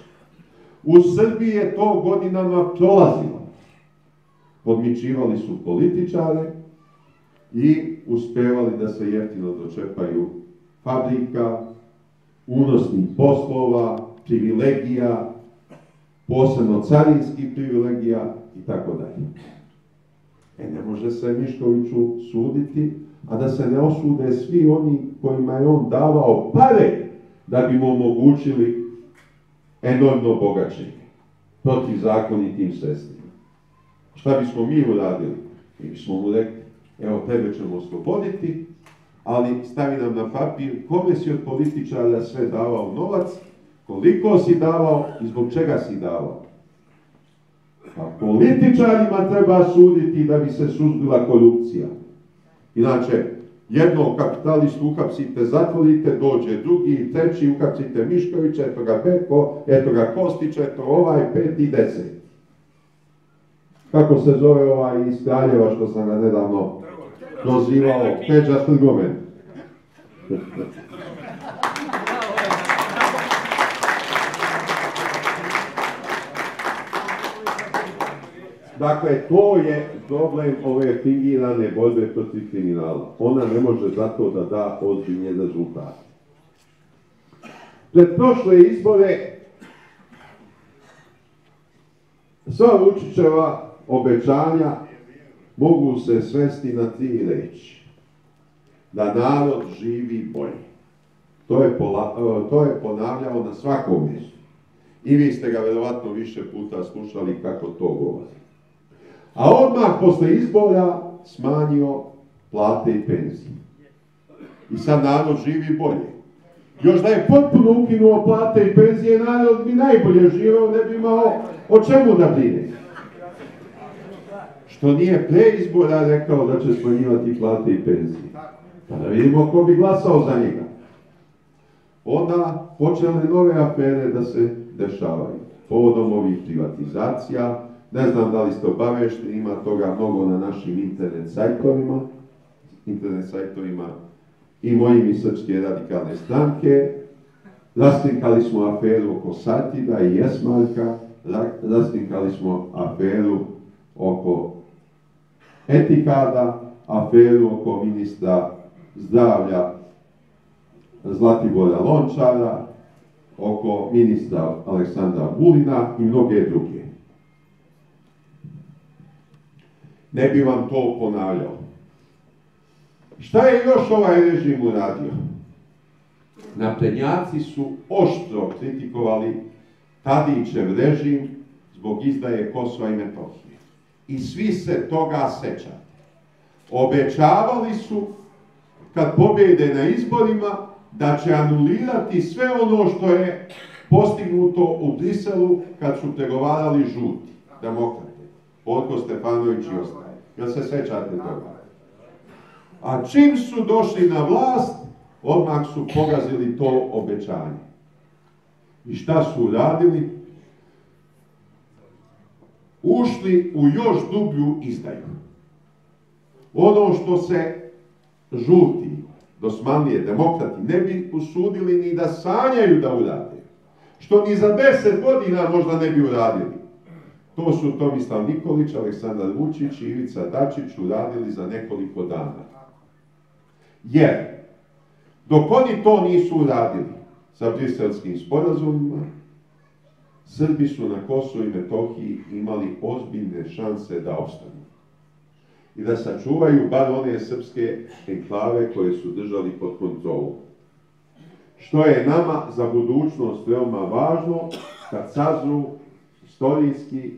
U Srbiji je to godinama prolazilo. Podmićivali su političare i uspevali da se jeftino dočepaju fabrika, unosnih poslova, privilegija, posebno carinskih privilegija i tako dalje. Ne može se Miškoviću suditi, a da se ne osude svi oni kojima je on davao pare da bi mu omogućili enormno bogaćenje protivzakonitim sredstvima. Šta bismo mi uradili? Mi bismo mu rekli, evo tebe ćemo osloboditi, ali stavi nam na papir kome si od političara sve davao novac, koliko si davao i zbog čega si davao. A političarima treba suditi da bi se suzbila korupcija. Inače, jednog kapitalistu uhapsite, zatvorite, dođe drugi, treći, uhapsite Miškovića, eto ga Beko, eto ga Kostić, eto ovaj, 5 i 10. Kako se zove ovaj iz Kraljeva što sam ga nedavno prozivao, Peđa Trgomen. Dakle, to je problem ove fingirane borbe protiv kriminala. Ona ne može zato da da ozbiljne rezultate. Pred prošle izbore sva Vučićeva obećanja mogu se svesti na 3 reči. Da narod živi bolje. To je ponavljao na svakom mjestu. I vi ste ga verovatno više puta slušali kako to govori. A odmah posle izbora smanjio plate i penzije. I sad narod živi bolje. Još da je potpuno ukinuo plate i penzije, narod bi najbolje živio, ne bi imao o čemu da brine. Što nije pre izbora rekao da će smanjivati plate i penzije. Pa da vidimo ko bi glasao za njega. Onda počele nove afere da se dešavaju. Povodom ovih privatizacija, ne znam da li ste obavešteni, ima toga mnogo na našim internet sajtovima i mojim i Srpske radikalne stranke. Raskrinkali smo aferu oko Sartida i Esmarka, raskrinkali smo aferu oko Etihada, aferu oko ministra zdravlja Zlatibora Lončara, oko ministra Aleksandra Vulina i mnoge druge. Ne bi vam to ponavljao. Šta je još ovaj režim uradio? Naprednjaci su oštro kritikovali Tadićev režim zbog izdaje Kosova i Metohije. I svi se toga sećate. Obećavali su, kad pobjede na izborima, da će anulirati sve ono što je postignuto u Briselu kad su pregovarali žuti, demokrate, Borko Stefanović i ostali. Jel se sećate toga? A čim su došli na vlast, odmah su pogazili to obećanje. I šta su uradili? Ušli u još dublju izdaju. Ono što se žuti, dosmanlije, demokrati ne bi usudili ni da sanjaju da urade. Što ni za 10 godina možda ne bi uradili. To su Tomislav Nikolić, Aleksandar Vučić i Ivica Dačić uradili za nekoliko dana. Jer, dok oni to nisu uradili sa briselskim sporazumima, Srbi su na Kosovu i Metohiji imali ozbiljne šanse da opstanu i da sačuvaju bar one srpske enklave koje su držali pod kontrolom. Što je nama za budućnost veoma važno kad sazru istorijski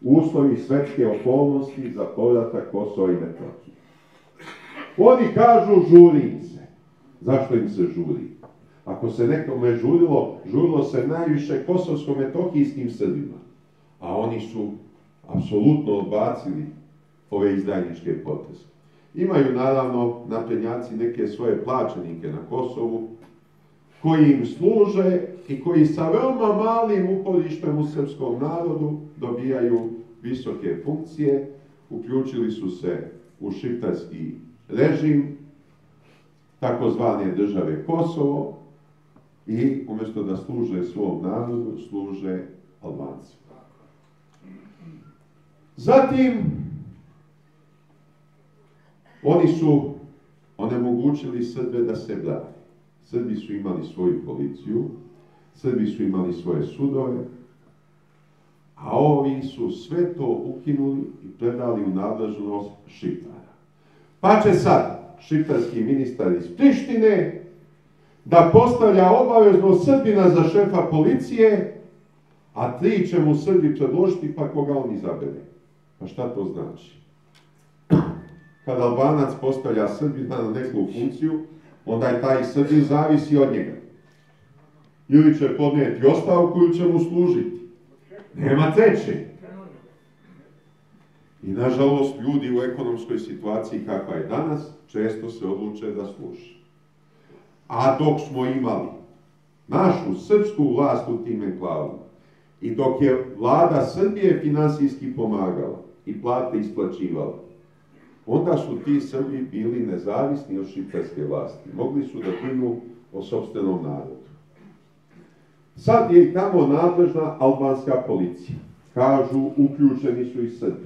uslovi svetske okolnosti za povratak Kosova i Metohije. Oni kažu žuri se. Zašto im se žuri? Ako se nekome žurilo se najviše kosovsko-metohijskim Srbima, a oni su apsolutno odbacili ove izdajničke poteze. Imaju naravno naprednjaci neke svoje plaćenike na Kosovu, koji im služe i koji sa veoma malim uporištem u srpskom narodu dobijaju visoke funkcije, uključili su se u šiptarski režim, takozvane države Kosovo, i umjesto da služe svom narodu, služe Albancima. Zatim, oni su onemogućili Srbe da se brane. Srbi su imali svoju policiju, Srbi su imali svoje sudove, a ovi su sve to ukinuli i predali u nadležnost Šiptara. Pa će sad šiptarski ministar iz Prištine da postavlja obavezno Srbina za šefa policije, a 3 će mu Srbi predložiti pa koga on izabere. Pa šta to znači? Kad Albanac postavlja Srbina na neku funkciju, onda je taj Srbin zavisi od njega. Ili će podnijeti ostavku ili će mu služiti. Nema treće. I nažalost, ljudi u ekonomskoj situaciji kakva je danas, često se odluče da služe. A dok smo imali našu srpsku vlast u tim enklavama i dok je vlada Srbije finansijski pomagala i plate isplaćivala, onda su ti Srbi bili nezavisni od šiptarske vlasti. Mogli su da brinu o sopstvenom narodu. Sad je i tamo nadležna albanska policija. Kažu, uključeni su i Srbi.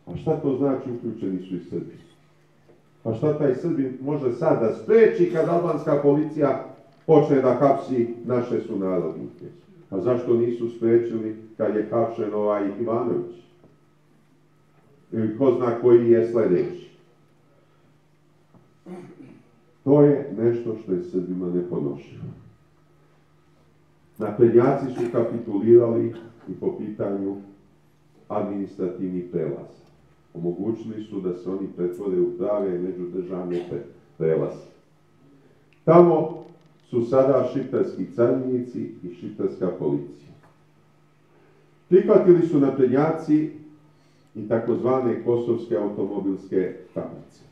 A šta to znači uključeni su i Srbi? Pa šta taj Srbi može sad da spreči kad albanska policija počne da hapsi naše sunarodnike? A zašto nisu sprečili kad je hapšen ovaj Ivanović? Ili ko zna koji je sljedeći? To je nešto što je Srbima nepodnošljivo. Naprednjaci su kapitulirali i po pitanju administrativnih prelaza. Omogućili su da se oni pretvore u prave međudržavne prelaze. Tamo su sada šiptarski carinici i šiptarska policija. Prihvatili su naprednjaci i takozvane kosovske automobilske tablice.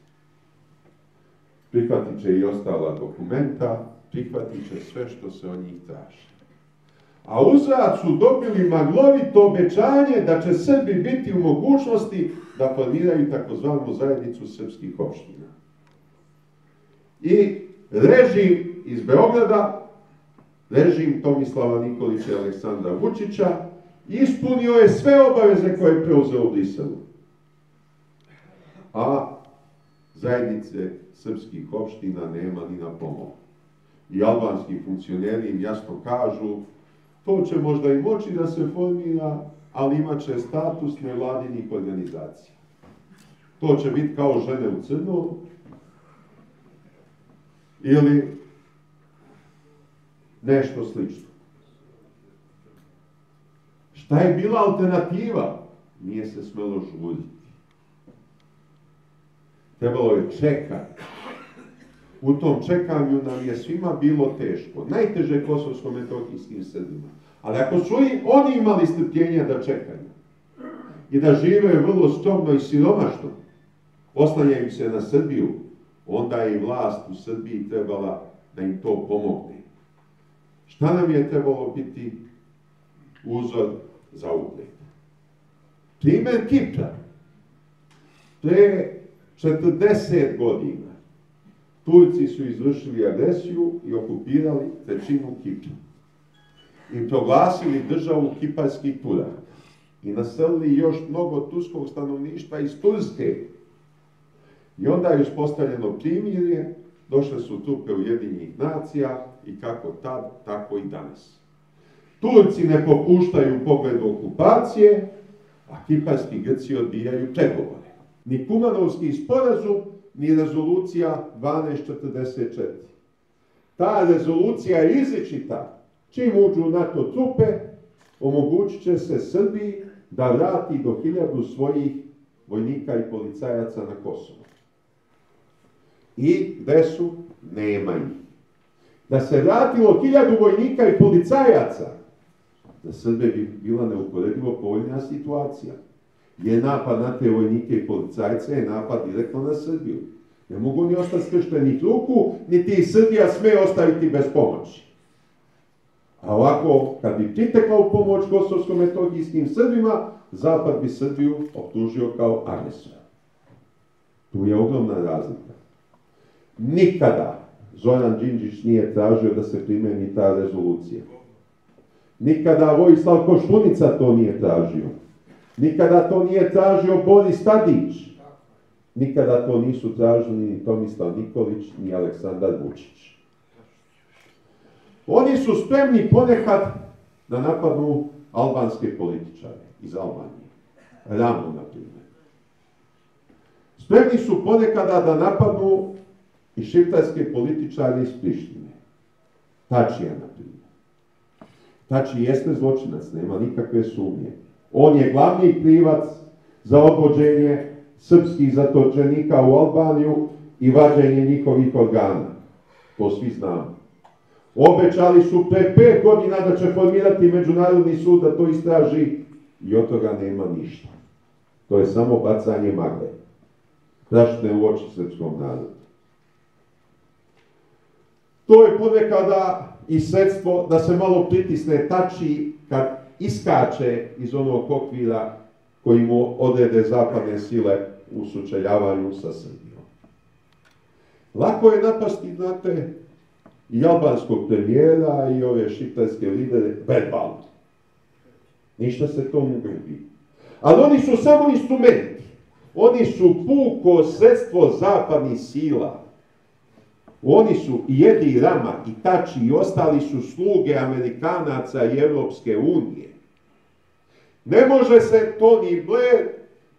Prihvatit će i ostala dokumenta, prihvatit će sve što se od njih traži. A uzvrat su dobili maglovito obećanje da će Srbi biti u mogućnosti da formiraju takozvanu zajednicu srpskih opština. I režim iz Beograda, režim Tomislava Nikolića i Aleksandra Vučića, ispunio je sve obaveze koje je preuzeo u Briselu. A zajednice srpskih opština nema ni na pomoć. I albanski funkcioneri im jasno kažu, to će možda i moći da se formira, ali imat će status nevladinih organizacija. To će biti kao Žene u crnom, ili nešto slično. Šta je bila alternativa? Nije se smelo žuriti. Trebalo je čekati. U tom čekanju nam je svima bilo teško. Najteže kosovsko-metohijskim Srbima. Ali ako su oni imali strpljenja da čekaju, i da žive vrlo skromno i siromašno, oslanjaju se na Srbiju, onda je i vlast u Srbiji trebala da im to pomogne. Šta nam je trebalo biti uzor za ugled? Primer Kipra. Pre 40 godina Turci su izvršili agresiju i okupirali trećinu Kipra i proglasili državu kiparskih Turaka i naselili još mnogo turskog stanovništva iz Turske. I onda je uspostavljeno primirje, došle su trupe Ujedinjenih nacija i kako tad, tako i danas. Turci ne popuštaju u pogledu okupacije, a kiparski Grci odbijaju pregovore. Ni Kumanovski sporazum, ni rezolucija 1244. Ta rezolucija je izričita. Čim uđu u NATO trupe, omogućit će se Srbiji da vrati do 1000 svojih vojnika i policajaca na Kosovo. I gde su? Nema ih. Da se vratilo 1000 vojnika i policajaca, za Srbe bi bila neuporedivo povoljnija situacija. Jer napad na te vojnike i policajce je napad direktno na Srbiju. Ne mogu ni ostati skrštenih ruku, niti i Srbija sme ostaviti bez pomoći. A ovako, kad bi pritekla u pomoć kosovsko-metodijskim Srbima, Zapad bi Srbiju optužio kao agresora. Tu je ogromna razlika. Nikada Zoran Đinđić nije tražio da se primeni ta rezolucija. Nikada Vojislav Koštunica to nije tražio. Nikada to nije tražio Boris Tadić. Nikada to nisu tražili ni Tomislav Nikolić, ni Aleksandar Vučić. Oni su spremni ponekad da napadnu albanske političare iz Albanije. Ramu, na primjer. Spremni su ponekada da napadnu i šiptarske političare iz Prištine. Tačija, na primjer. Tači jeste zločinac, nema nikakve sumnje. On je glavni krivac za odvođenje srpskih zatočenika u Albaniju i vađenje njihovih organa. To svi znamo. Obećali su pre 5 godina da će formirati Međunarodni sud da to istraži i od toga nema ništa. To je samo bacanje magle. Prašne u oči srpskom narodu. To je ponekada i sredstvo da se malo pritisne Tači kad iskače iz onog okvira koji mu odrede zapadne sile u sučeljavanju sa Srbijom. Lako je napasti, znate, i albanskog premijera i ove šiptarske lidere verbalno. Ništa se tomu ne gubi. Ali oni su samo instrumenti. Oni su puko sredstvo zapadnih sila. Oni su i Edi Rama, i Tači, i ostali su sluge Amerikanaca i Evropske unije. Ne može se Tony Blair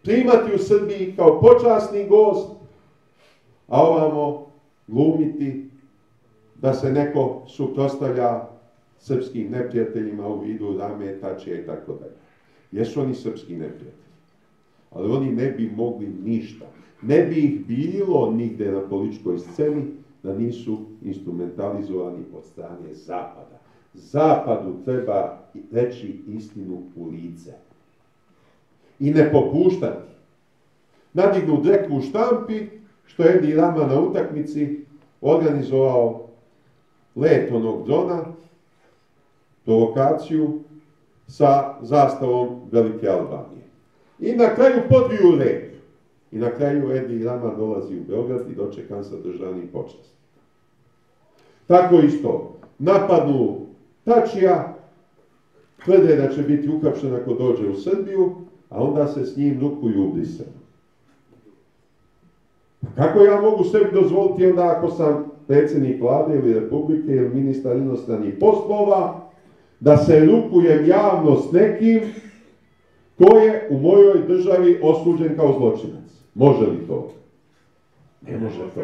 primati u Srbiji kao počasni gost, a ovamo glumiti da se neko suprotstavlja srpskim neprijateljima u vidu Rame, Tačija i tako dalje. Jesu oni srpski neprijatelji, ali oni ne bi mogli ništa. Ne bi ih bilo nigde na političkoj sceni da nisu instrumentalizovani od strane Zapada. Zapadu treba reći istinu u lice. I ne popuštati. Nadignu dreku u štampi, što je Edi Rama na utakmici organizovao let onog drona, provokaciju sa zastavom Velike Albanije. I na kraju podviju red. I na kraju Edi Rama dolazi u Beograd i dočekan sa državnim počastom. Tako isto, napadnu Tačija, tvrde da će biti uhapšen ako dođe u Srbiju, a onda se s njim rukuju u Briselu. Kako ja mogu sebi dozvoliti onda ako sam predsjednik vlade ili republike ili ministar inostranih poslova, da se rukujem javno s nekim ko je u mojoj državi osuđen kao zločinac? Može li to? Ne može to.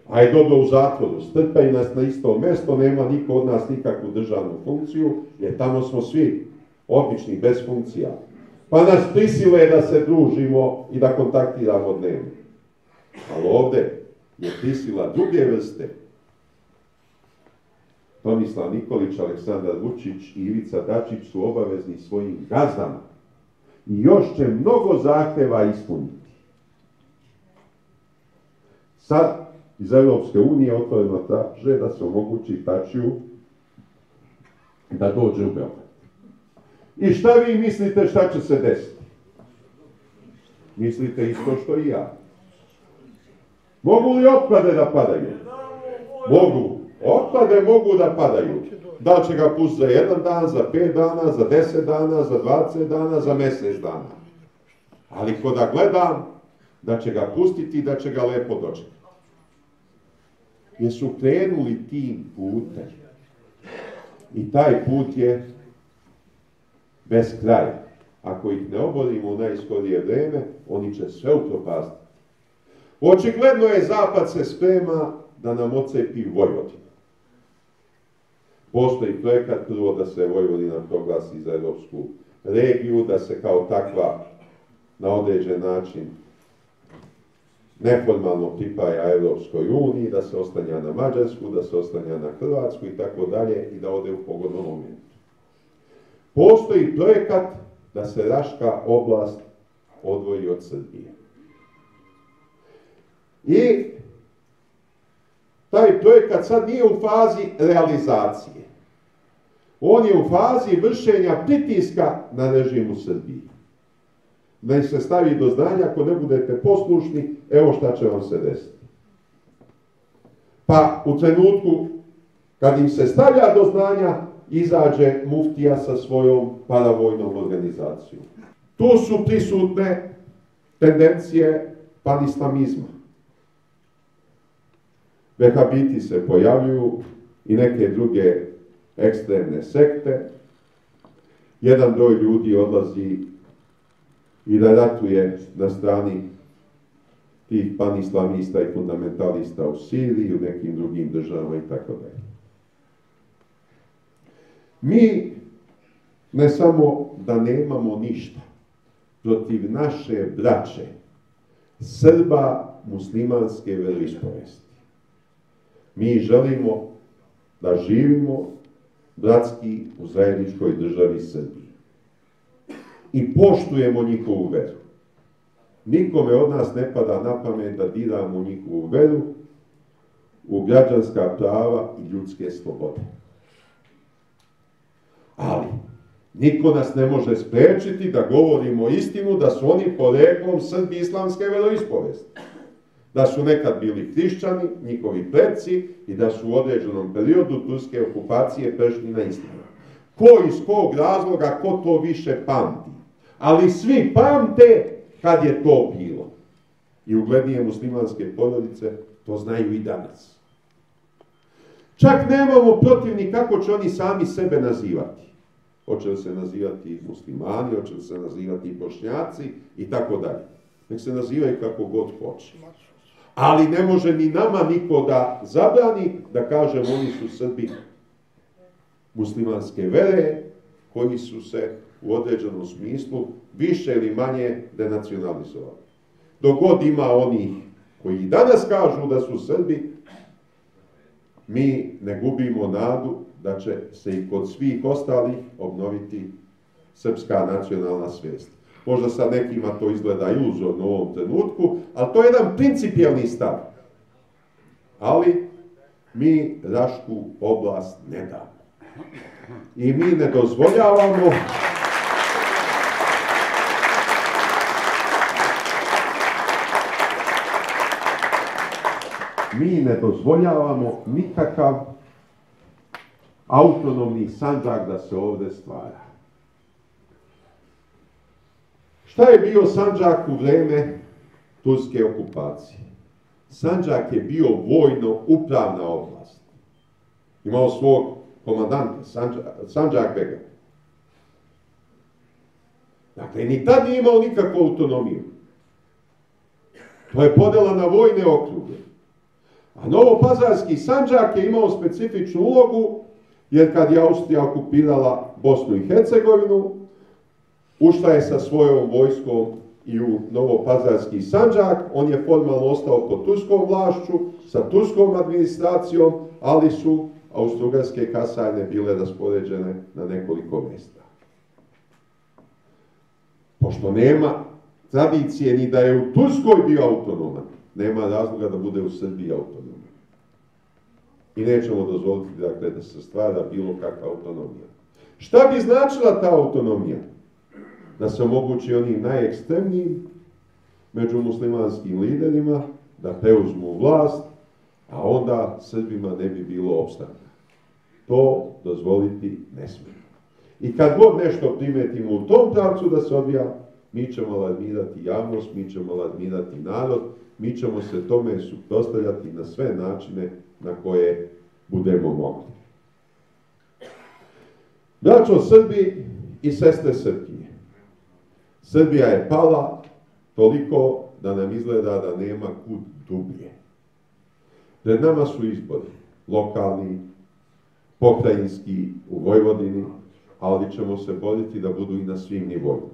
A je dobro u zatvoru, strpaju nas na isto mjesto, nema niko od nas nikakvu državnu funkciju, jer tamo smo svi obični, bez funkcija. Pa nas prisile da se družimo i da kontaktiramo dnevno. Ali ovdje je prisila druge vrste. Tomislav Nikolić, Aleksandar Vučić i Ivica Dačić su obavezni svojim gazdama i još će mnogo zahteva ispuniti. Sad iz Europske unije otvoreno traže da se omogući Tačiju da dođe u Beograd. I šta vi mislite šta će se desiti? Mislite isto što i ja. Mogu li otpade da padaju? Mogu. Otpade mogu da padaju. Da li će ga pustiti za 1 dan, za 5 dana, za 10 dana, za 20 dana, za mjesec dana. Ali ko da gledam, da će ga pustiti i da će ga lepo dočekati. Jesu krenuli tim putem. I taj put je bez kraja. Ako ih ne oborimo u najskorije vreme, oni će sve upropastiti. Očigledno je Zapad se sprema da nam ocepi Vojvodinu. Postoji projekat prvo da se Vojvodina proglasi za europsku regiju, da se kao takva na određen način neformalno pripaja Europskoj uniji, da se oslanja na Mađarsku, da se oslanja na Hrvatsku i tako dalje i da ode u pogodnom momentu. Postoji projekat da se Raška oblast odvoji od Srbije. I taj projekat sad nije u fazi realizacije. On je u fazi vršenja pritiska na režim u Srbiji. Da im se stavi do znanja, ako ne budete poslušni, evo šta će vam se desiti. Pa u trenutku kad im se stavlja do znanja, izađe muftija sa svojom paravojnom organizacijom. Tu su prisutne tendencije panislamizma. Vehabiti se pojavljuju i neke druge ekstremne sekte. Jedan broj ljudi odlazi i da ratuje na strani tih panislamista i fundamentalista u Siriji, u nekim drugim državama i tako dalje. Mi ne samo da nemamo ništa protiv naše braće, Srba muslimanske veroispovesti. Mi želimo da živimo bratski u zajedničkoj državi Srbiji. I poštujemo njihovu veru. Nikome od nas ne pada na pamet da diramo njihovu veru u građanska prava i ljudske slobode. Ali, niko nas ne može sprečiti da govorimo istinu da su oni poreklom Srbi islamske veroispovesti. Da su nekad bili hrišćani, njihovi preci i da su u određenom periodu turske okupacije prešli na islam. Ko iz kog razloga, ko to više pamti. Ali svi pamte kad je to bilo. I uglednije muslimanske porodice to znaju i danas. Čak nemamo protivni kako će oni sami sebe nazivati. Hoće li se nazivati muslimani, hoće li se nazivati bošnjaci i tako dalje. Nek se nazivaju kako god hoće. Ali ne može ni nama niko da zabrani da kažem oni su Srbi muslimanske vere koji su se u određenom smislu više ili manje denacionalizovali. Dok god ima onih koji danas kažu da su Srbi, mi ne gubimo nadu da će se i kod svih ostalih obnoviti srpska nacionalna svijest. Možda sad nekima to izgleda iluzorno u ovom trenutku, ali to je jedan principijelni stav. Ali mi Rašku oblast ne damo. I mi ne dozvoljavamo nikakav autonomni Sandžak da se ovdje stvara. Šta je bio Sandžak u vreme turske okupacije? Sandžak je bio vojno-upravna oblast. Imao svog komandanta, Sandžak Bega. Dakle, ni tad nije imao nikakvu autonomiju. To je podela na vojne okruge. A Novopazarski Sandžak je imao specifičnu ulogu, jer kad je Austrija okupirala Bosnu i Hercegovinu, ušla je sa svojom vojskom i u Novopazarski Sandžak, on je formalno ostao pod turskom vlašću, sa turskom administracijom, ali su austrougarske kasarne bile raspoređene na nekoliko mjesta. Po Pošto nema tradicije ni da je u Turskoj bio autonoman, nema razloga da bude u Srbiji autonoman. I nećemo dozvoliti dakle, da se stvara bilo kakva autonomija. Šta bi značila ta autonomija? Da se omogući onim najekstremnijim među muslimanskim liderima da preuzmu vlast, a onda Srbima ne bi bilo opstanka. To dozvoliti ne smijemo. I kad god nešto primetimo u tom pravcu da se odvija, mi ćemo alarmirati javnost, mi ćemo alarmirati narod, mi ćemo se tome suprotstavljati na sve načine na koje budemo mogli. Braćo Srbi i sestre Srpkinje, Srbija je pala toliko da nam izgleda da nema kud dublje. Pred nama su izbori, lokalni, pokrajinski u Vojvodini, ali ćemo se boriti da budu i na svim nivoima.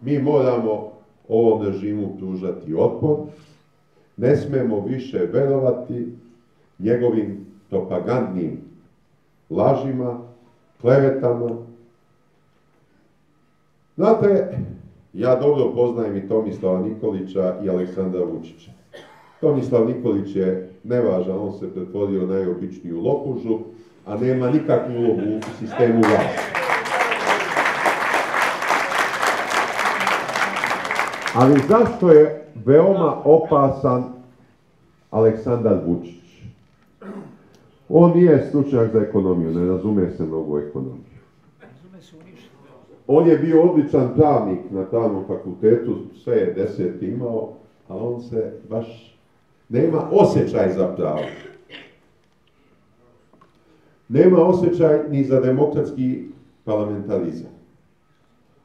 Mi moramo ovom režimu pružati otpor, ne smemo više verovati njegovim propagandnim lažima, klevetama. Znate, ja dobro poznajem i Tomislava Nikolića i Aleksandra Vučića. Tomislav Nikolić je nevažan, on se pretvorio najobičniju lopužu, a nema nikakvu ulogu u sistemu vlasti. Ali zašto je veoma opasan Aleksandar Vučić? On nije stručnjak za ekonomiju, ne razume se mnogo u ekonomiju. On je bio odličan pravnik na pravnom fakultetu, sve je 10 imao, a on se baš nema osjećaj za pravo. Nema osjećaj ni za demokratski parlamentarizam.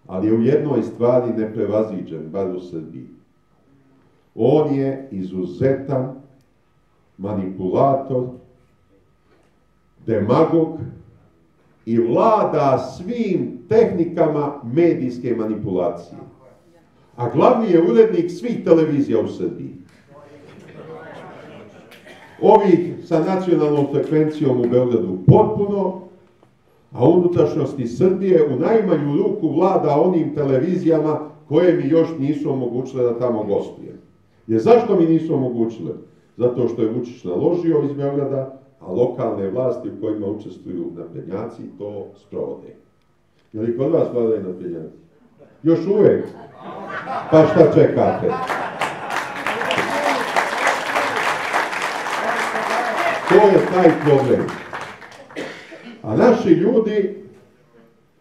Ali je u jednoj stvari neprevaziđen, bar u Srbiji. On je izuzetan manipulator, demagog i vlada svim tehnikama medijske manipulacije. A glavni je urednik svih televizija u Srbiji. Ovih sa nacionalnom frekvencijom u Beogradu potpuno, a unutrašnjosti Srbije u najmanju ruku vlada onim televizijama koje mi još nisu omogućile da tamo gostujemo. Jer zašto mi nisu omogućile? Zato što je Vučić naložio iz Beograda, a lokalne vlasti u kojima učestvuju naprednjaci to sprovode. Je li kod vas vladaju naprednjaci? Još uvek? Pa šta čekate? To je taj problem. A naši ljudi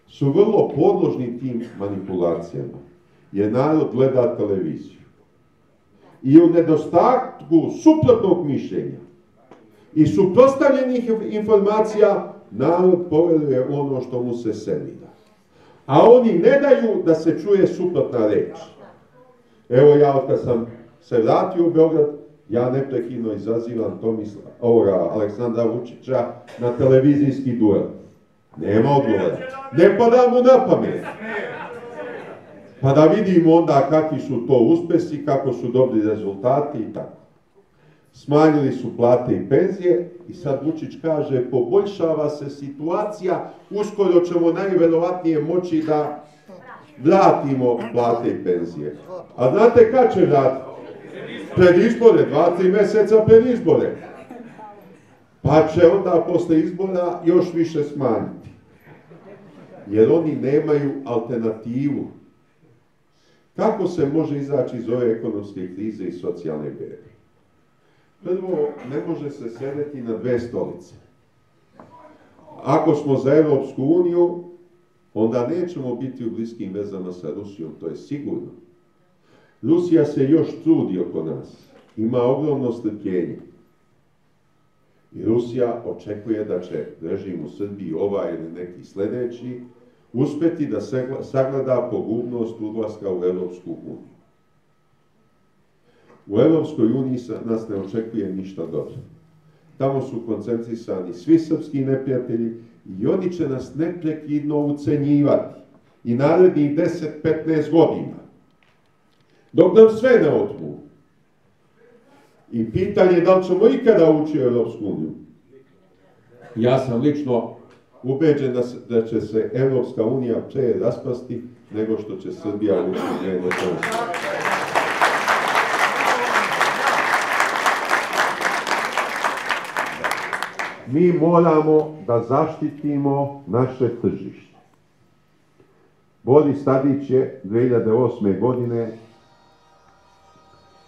su vrlo podložni tim manipulacijama, jer narod gleda televiziju. I u nedostatku suprotnog mišljenja i suprotstavljenih informacija narod poveruje ono što mu se servira. A oni ne daju da se čuje suprotna reč. Evo ja od kad sam se vratio u Beograd, ja neprekidno izazivam Aleksandra Vučića na televizijski duel. Nema odgovora. Ne pada mu na pamet. Pa da vidimo onda kakvi su to uspesi, kako su dobri rezultati i tako. Smanjili su plate i penzije i sad Vučić kaže poboljšava se situacija, uskoro ćemo najverovatnije moći da vratimo plate i penzije. A znate kad će vratiti? Pred izbore, 2-3 meseca pred izbore. Pa će onda posle izbora još više smanjiti. Jer oni nemaju alternativu. Kako se može izaći iz ove ekonomske krize i socijalne bede? Prvo, ne može se sedeti na dve stolice. Ako smo za Evropsku uniju, onda nećemo biti u bliskim vezama sa Rusijom, to je sigurno. Rusija se još trudi oko nas, ima ogromno strpljenje. I Rusija očekuje da će režim u Srbiji, ovaj ili neki sledeći, uspeti da sagleda pogubnost ulaska u Evropsku uniju. U Evropskoj uniji nas ne očekuje ništa dobro. Tamo su koncentrisani svi srpski neprijatelji i oni će nas neprekidno ucenjivati i narednih 10-15 godina. Dok nam sve ne otmu. I pitanje je da li ćemo ikada ući u Evropsku uniju. Ja sam lično ubeđen da će se Evropska unija pre raspasti nego što će Srbija ući u njeno članstvo. Mi moramo da zaštitimo naše tržište. Boris Tadić je 2008. godine,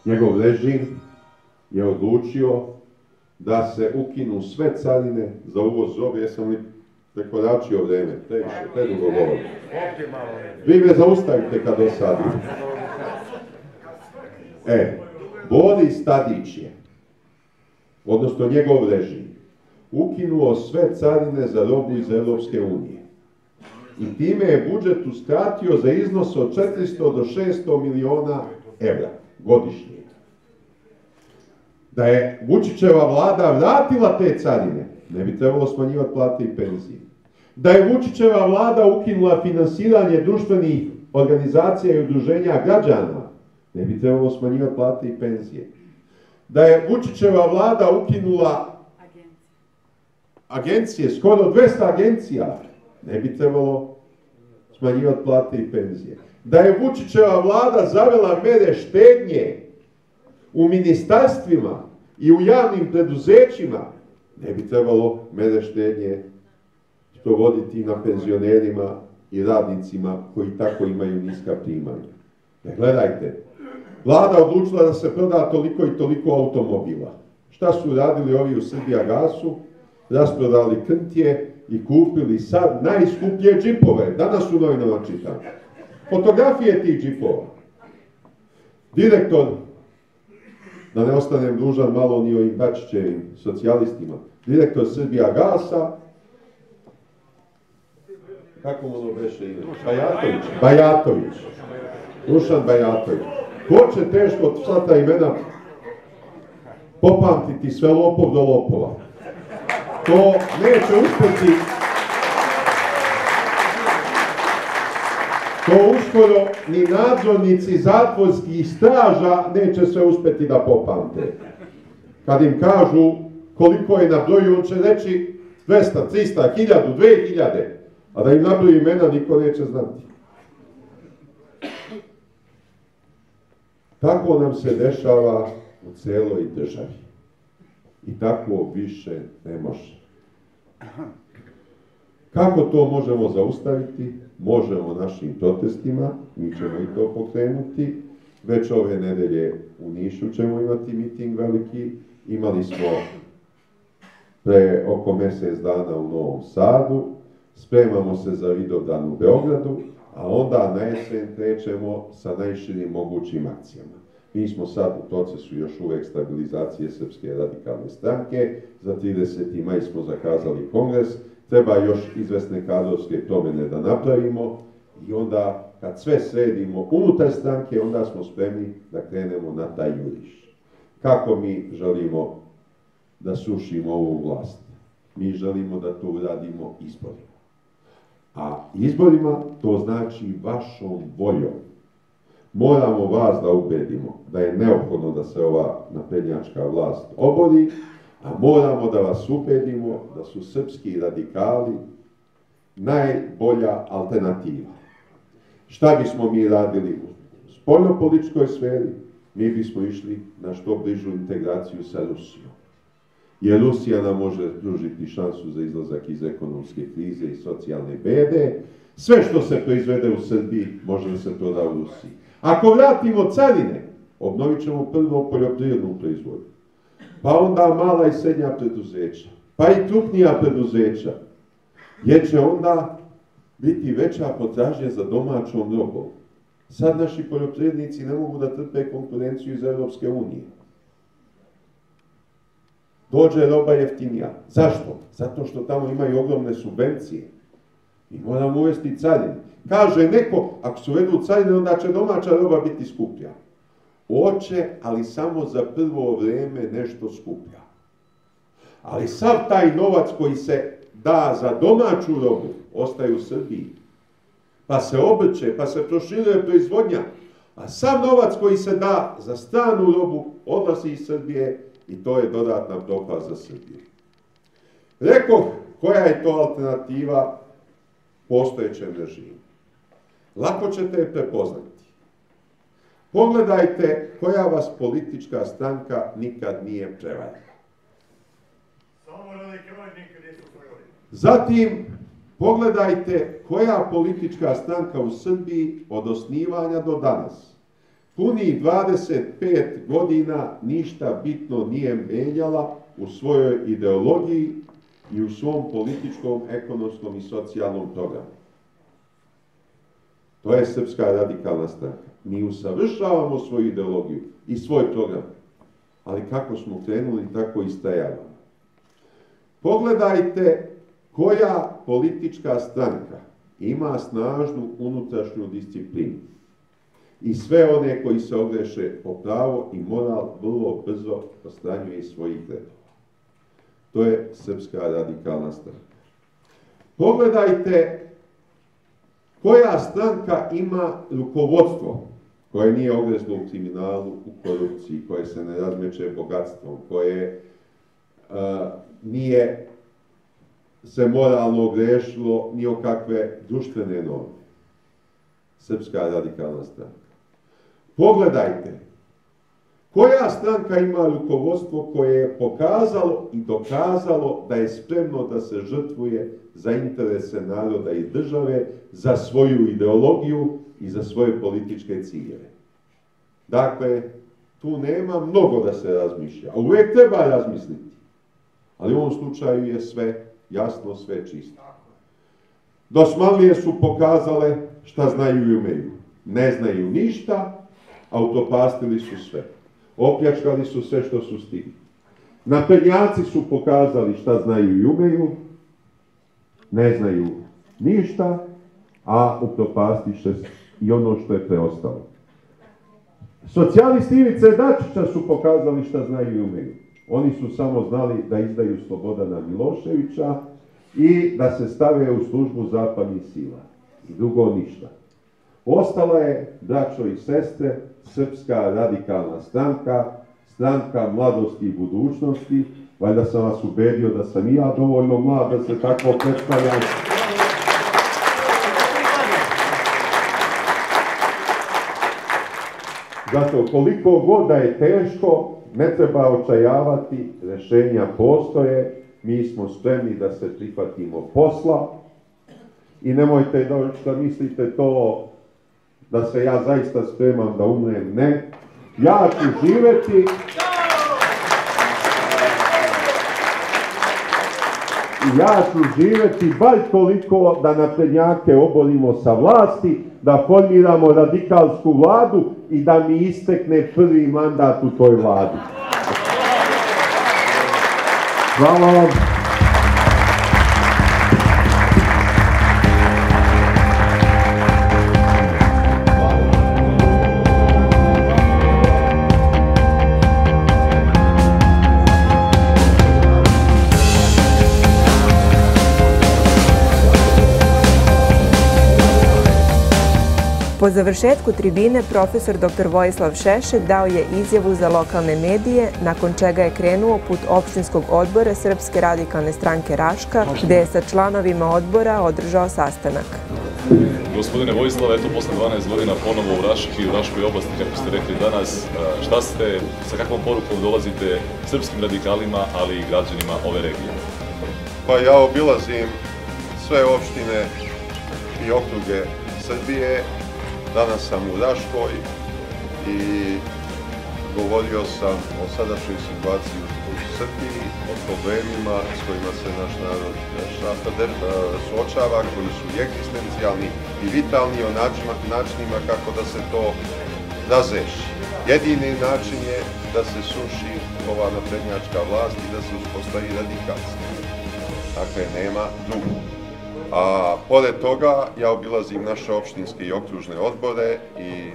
njegov režim je odlučio da se ukinu sve carine za uvoz robe. Jesam li prekoračio vreme? Predugo govorim. Vi me zaustavite kad osadim. Boris Tadić je, odnosno njegov režim, ukinuo sve carine za robu iz Europske unije. I time je budžet uskratio za iznos od 400 do 600 miliona evra godišnje. Da je Vučićeva vlada vratila te carine, ne bi trebalo smanjivati plate i penzije. Da je Vučićeva vlada ukinula finansiranje društvenih organizacija i udruženja građana, ne bi trebalo smanjivati plate i penzije. Da je Vučićeva vlada ukinula agencije, skoro 200 agencija, ne bi trebalo smanjivati plate i penzije. Da je Vučićeva vlada zavela mere štednje u ministarstvima i u javnim preduzećima, ne bi trebalo mere štednje provoditi na penzionerima i radnicima koji tako imaju niska primanja. Gledajte, vlada odlučila da se proda toliko i toliko automobila. Šta su radili ovi u Srbijagasu? Rasprodali krntje i kupili sad najskuplje džipove. Danas u novinama čitam. Fotografije tih džipova. Direktor, da ne ostanem dužan malo ni ovim Dačićevim socijalistima, direktor Srbijagasa, kako mu ono beše ime? Bajatović. Dušan Bajatović. Ko će teško od sva ta imena popamtiti sve lopov do lopova? To neće uspjeti. To uskoro ni nadzornici zatvorskih straža neće se uspjeti da popamte. Kad im kažu koliko je na broju, on će reći 200, 300, 1000, 2000, a da im nabroji imena niko neće znati. Tako nam se dešava u celoj državi. I tako više ne može. Kako to možemo zaustaviti? Možemo našim protestima, mi ćemo i to pokrenuti. Već ove nedelje u Nišu ćemo imati miting veliki. Imali smo pre oko mjesec dana u Novom Sadu. Spremamo se za Vidovdan u Beogradu, a onda na jesen krećemo sa najširim mogućim akcijama. Mi smo sad u procesu još uvek stabilizacije Srpske radikalne stranke. Za 30. maj smo zakazali kongres. Treba još izvesne kadrovske promjene da napravimo i onda kad sve sredimo unutar stranke, onda smo spremni da krenemo na taj juriš. Kako mi želimo da srušimo ovu vlast? Mi želimo da to uradimo izborima. A izborima to znači vašom voljom. Moramo vas da ubedimo da je neophodno da se ova naprednjačka vlast obori, a moramo da vas ubedimo da su srpski radikali najbolja alternativa. Šta bismo mi radili u spoljnopolitičkoj sferi? Mi bismo išli na što bližu integraciju sa Rusijom. Jer Rusija nam može pružiti šansu za izlazak iz ekonomske krize i socijalne bede. Sve što se proizvede u Srbiji može da se proda u Rusiji. Ako vratimo carine, obnovit ćemo prvo poljoprivrednu proizvodnju, pa onda mala i srednja preduzeća, pa i krupnija preduzeća, jer će onda biti veća potražnja za domaćom robom. Sad naši poljoprivrednici ne mogu da trpe konkurenciju iz Europske unije. Dođe roba jeftinija. Zašto? Zato što tamo imaju ogromne subvencije. I moramo uvesti carine. Kaže neko, ako se uvedu carine, onda će domaća roba biti skuplja. Oće, ali samo za prvo vreme nešto skuplja. Ali sav taj novac koji se da za domaću robu ostaje u Srbiji. Pa se obrće, pa se proširuje proizvodnja. A sav novac koji se da za stranu robu odlazi iz Srbije i to je dodatna propast za Srbiju. Rekoh, koja je to alternativa postojećem režimu. Lako ćete je prepoznati. Pogledajte koja vas politička stranka nikad nije prevarila. Zatim, pogledajte koja politička stranka u Srbiji od osnivanja do danas punih 25 godina ništa bitno nije menjala u svojoj ideologiji i u svom političkom, ekonomskom i socijalnom programu. To je Srpska radikalna stranka. Mi usavršavamo svoju ideologiju i svoj program, ali kako smo krenuli, tako i stajavamo. Pogledajte koja politička stranka ima snažnu unutrašnju disciplinu i sve one koji se ogreše o pravo i moral vrlo brzo odstranjuje iz svojih redova. To je Srpska radikalna stranka. Pogledajte koja stranka ima rukovodstvo koje nije ogrezlo u kriminalu, u korupciji, koje se ne razmeće bogatstvom, koje nije se moralno ogrešilo ni o kakve društvene norme. Srpska radikalna stranka. Pogledajte koja stranka ima rukovodstvo koje je pokazalo i dokazalo da je spremno da se žrtvuje za interese naroda i države, za svoju ideologiju i za svoje političke ciljeve. Dakle, tu nema mnogo da se razmišlja, a uvijek treba razmisliti. Ali u ovom slučaju je sve jasno, sve čisto. Dosmanlije su pokazale šta znaju i umeju. Ne znaju ništa, a upropastili su sve. Opljačkali su sve što su stigli. Naprednjaci su pokazali šta znaju i umeju, ne znaju ništa, a upropastiše i ono što je preostalo. Socijalisti Ivice Dačića su pokazali šta znaju i umeju. Oni su samo znali da izdaju Slobodana Miloševića i da se stave u službu zapadnih sila. Drugo ništa. Ostala je, braćo i sestre, Srpska radikalna stranka, stranka mladosti i budućnosti. Valjda sam vas ubedio da sam i ja dovoljno mlad da se tako predstavljam. Zato koliko god da je teško, ne treba očajavati, rješenja postoje, mi smo spremni da se prihvatimo posla i nemojte da mislite to da se ja zaista spremam da umrem, ne. Ja ću živjeti bar toliko da naprednjake oborimo sa vlasti, da formiramo radikalsku vladu i da mi istekne prvi mandat u toj vladi. Hvala vam. Po završetku tribine profesor dr. Vojislav Šešelj dao je izjavu za lokalne medije, nakon čega je krenuo put opštinskog odbora Srpske radikalne stranke Raška, gde je sa članovima odbora održao sastanak. Gospodine Vojislav, eto posle 12 godina ponovo u Raški i u Raškoj oblasti, kako ste rekli danas, šta ste, sa kakvom porukom dolazite srpskim radikalima, ali i građanima ove regije? Pa ja obilazim sve opštine i okruge Srbije. Danas sam u Raškoj i govorio sam o sadašnjoj situaciji u Srbiji, o problemima s kojima se naš narod suočava, koji su i egzistencijalni i vitalni, o načinima kako da se to razreši. Jedini način je da se sruši ova naprednjačka vlast i da se uspostavi radikalska. Dakle, nema drugog. A pored toga ja obilazim naše opštinske i okružne odbore i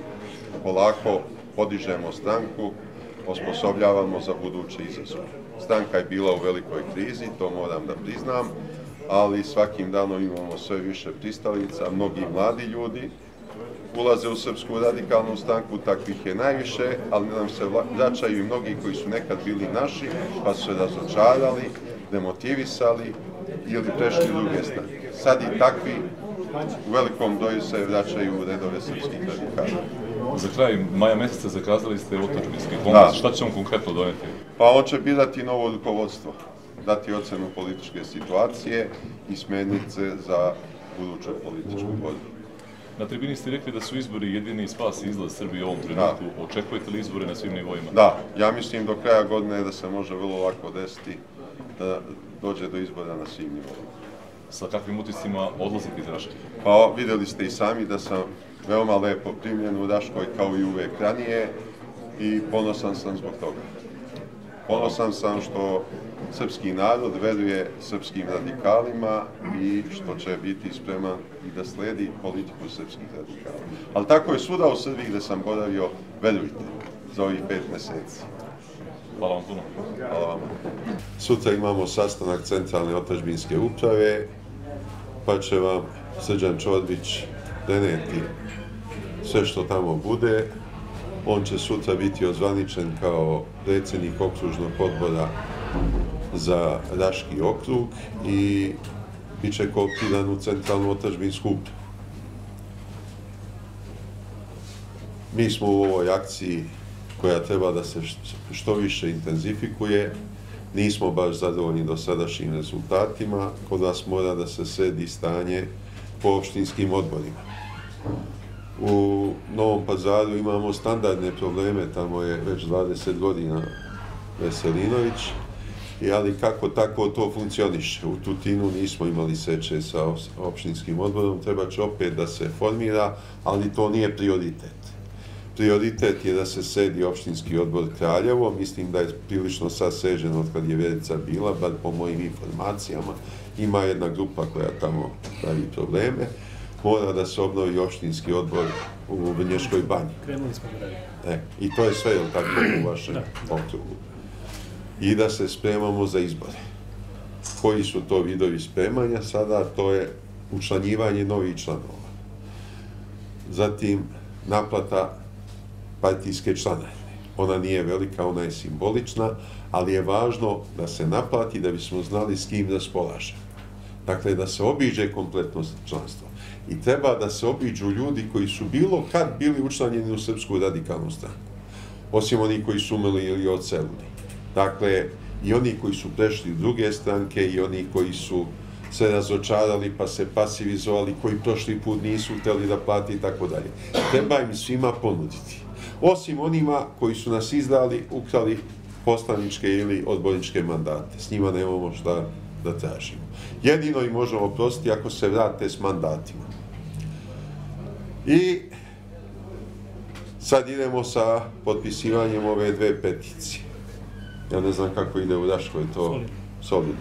polako podižemo stranku, osposobljavamo za buduće izazove. Stranka je bila u velikoj krizi, to moram da priznam, ali svakim danom imamo sve više pristalica, mnogi mladi ljudi ulaze u Srpsku radikalnu stranku, takvih je najviše, ali nam se vraćaju i mnogi koji su nekad bili naši, pa su se razočarali, demotivisali ili prešli u druge stranke. Sad i takvi u velikom broju se vraćaju u redove srpskih radikala. Za kraj maja mjeseca zakazali ste otadžbinski kongres. Šta će on konkretno doneti? Pa on će birati novo rukovodstvo, dati ocenu političke situacije i smjernice za buduću političku borbu. Na tribini ste rekli da su izbori jedini spas i izlaz Srbije u ovom trenutku. Očekujete li izbore na svim nivoima? Da, ja mislim do kraja godine da se može vrlo lako desiti da dođe do izbora na svim nivoima. Sa kakvim utiscima odlazite iz Raške? Pa vidjeli ste i sami da sam veoma lepo primljen u Raškoj kao i uvek ranije i ponosan sam zbog toga. Ponosan sam što srpski narod veruje srpskim radikalima i što će biti spreman i da slijedi politiku srpskih radikala. Ali tako je svuda u Srbiji gdje sam boravio, verujte, za ovih 5 mjeseci. Hvala vam puno. Hvala vam. Sutra imamo sastanak Centralne otadžbinske uprave, pa će vam Srđan Čorbić prenijeti sve što tamo bude. On će sutra biti ozvaničen kao predsjednik okružnog odbora za Raški okrug i bit će kooptiran u Centralnu otadžbinsku upravu. Mi smo u ovoj akciji koja treba da se što više intenzifikuje. Nismo baš zadovoljni dosadašnjim rezultatima. Kod nas mora da se sredi stanje po opštinskim odborima. U Novom Pazaru imamo standardne probleme, tamo je već 20 godina Veselinović, ali kako tako to funkcioniše. U Tutinu nismo imali seče sa opštinskim odborom, treba će opet da se formira, ali to nije prioritet. Prioritet je da se sedi opštinski odbor Kraljevo, mislim da je prilično sasežen od kad je Verica bila, bar po mojim informacijama. Ima jedna grupa koja tamo pravi probleme. Mora da se obnovi opštinski odbor u Vrnješkoj banji. Krenuli smo da radimo. I to je sve, jel tako, u vašem okrugu. I da se spremamo za izbore. Koji su to vidovi spremanja sada? To je učlanjivanje novih članova. Zatim, naplata partijske članarine. Ona nije velika, ona je simbolična, ali je važno da se naplati da bismo znali s kim raspolažemo. Dakle, da se obiđe kompletno članstvo. I treba da se obiđu ljudi koji su bilo kad bili učlanjeni u Srpsku radikalnu stranku. Osim oni koji su umrli ili odselili. Dakle, i oni koji su prešli u druge stranke i oni koji su se razočarali pa se pasivizovali, koji prošli put nisu hteli da plati i tako dalje. Treba im svima ponuditi. Osim onima koji su nas izdali, ukrali poslaničke ili odborničke mandate. S njima nemamo šta da tražimo. Jedino im možemo oprostiti ako se vrate s mandatima. I sad idemo sa potpisivanjem ove 2 peticije. Ja ne znam kako ide u Raškoj, to solidno.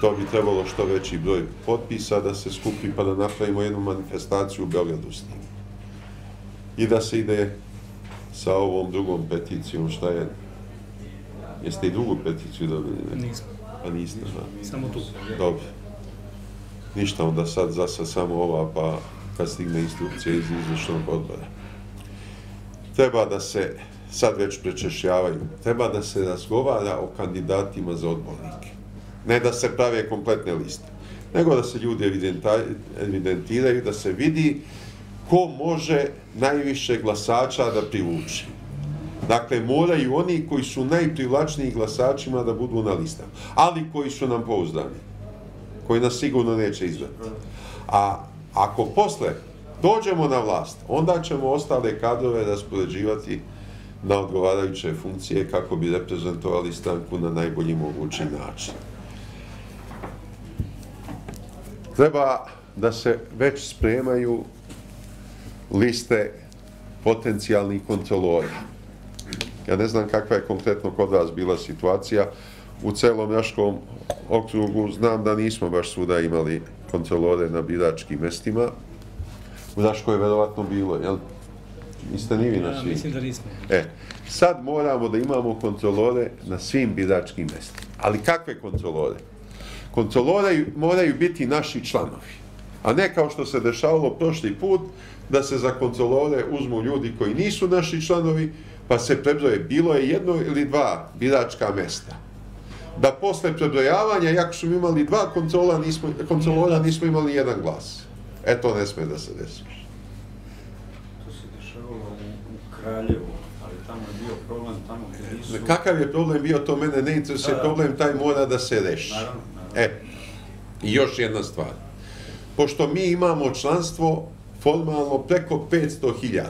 To bi trebalo što veći broj potpisa da se skupi pa da napravimo jednu manifestaciju u Beogradu s njim. I da se ide sa ovom drugom peticijom, šta je? Jeste i drugu peticiju dobili? Nismo. Pa niste, da? Samo tu. Dobro. Ništa, onda sad za samo ova, pa kad stigne instrukcija iz izvršnog odbora. Treba da se, sad već prečešljavaju, treba da se razgovara o kandidatima za odbornike. Ne da se prave kompletne liste, nego da se ljudi evidentiraju, da se vidi ko može najviše glasača da privuče. Dakle, moraju oni koji su najprivlačniji glasačima da budu na listama, ali koji su nam pouzdani, koji nas sigurno neće izdati. A ako posle dođemo na vlast, onda ćemo ostale kadrove raspoređivati na odgovarajuće funkcije kako bi reprezentovali stranku na najbolji mogući način. Treba da se već spremaju liste potencijalnih kontrolora. Ja ne znam kakva je konkretno kod vas bila situacija. U celom Raškom okrugu znam da nismo baš svuda imali kontrolore na biračkim mestima. U Raškoj je verovatno bilo, jel? Niste ni vi na svim? Mislim da nismo. Sad moramo da imamo kontrolore na svim biračkim mestima. Ali kakve kontrolore? Kontrolore moraju biti naši članovi. A ne kao što se dešavalo prošli put, da se za kontrolore uzmu ljudi koji nisu naši članovi, pa se prebroje. Bilo je 1 ili 2 biračka mesta da posle prebrojavanja, iako smo imali 2 kontrolora, nismo imali ni jedan glas. To ne sme da se desi. To se dešavalo u Kraljevu, ali tamo je bio problem, tamo gdje nisu... Kakav je problem bio, to mene ne interesuje, problem taj mora da se reši. I još jedna stvar. Pošto mi imamo članstvo formalno preko 500.000.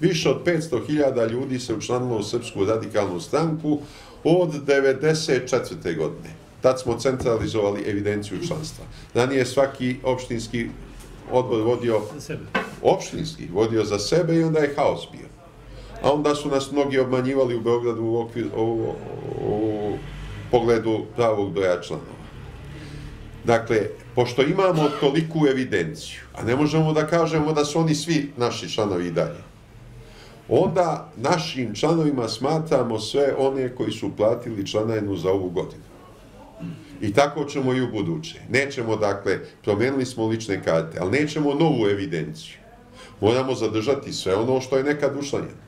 Više od 500.000 ljudi se učlanilo u Srpsku radikalnu stranku od 1994. godine. Tad smo centralizovali evidenciju članstva. Ranije svaki opštinski odbor vodio opštinski, vodio za sebe i onda je haos bio. A onda su nas mnogi obmanjivali u Beogradu u pogledu pravog broja članova. Dakle, pošto imamo toliku evidenciju, a ne možemo da kažemo da su oni svi naši članovi i dalje, onda našim članovima smatramo sve one koji su platili članarinu za ovu godinu. I tako ćemo i u buduće. Nećemo, dakle, promenili smo lične karte, ali nećemo novu evidenciju. Moramo zadržati sve ono što je nekad učlanjeno.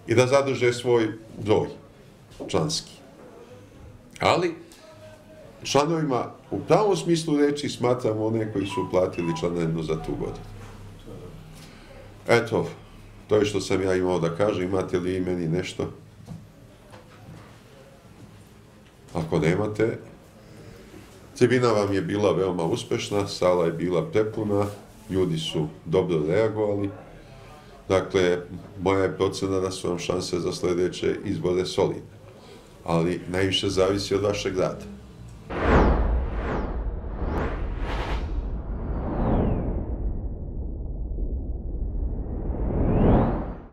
I da zadrže svoj broj članski. Ali, članovima u pravom smislu reči smatramo one koji su platili članarinu za tu godinu. Eto, to je što sam ja imao da kažem. Imate li i meni nešto? Ako nemate, tribina vam je bila veoma uspešna, sala je bila prepuna, ljudi su dobro reagovali. Dakle, moja je procena da su vam šanse za sledeće izbore solidne. Ali najviše zavisi od vašeg rada.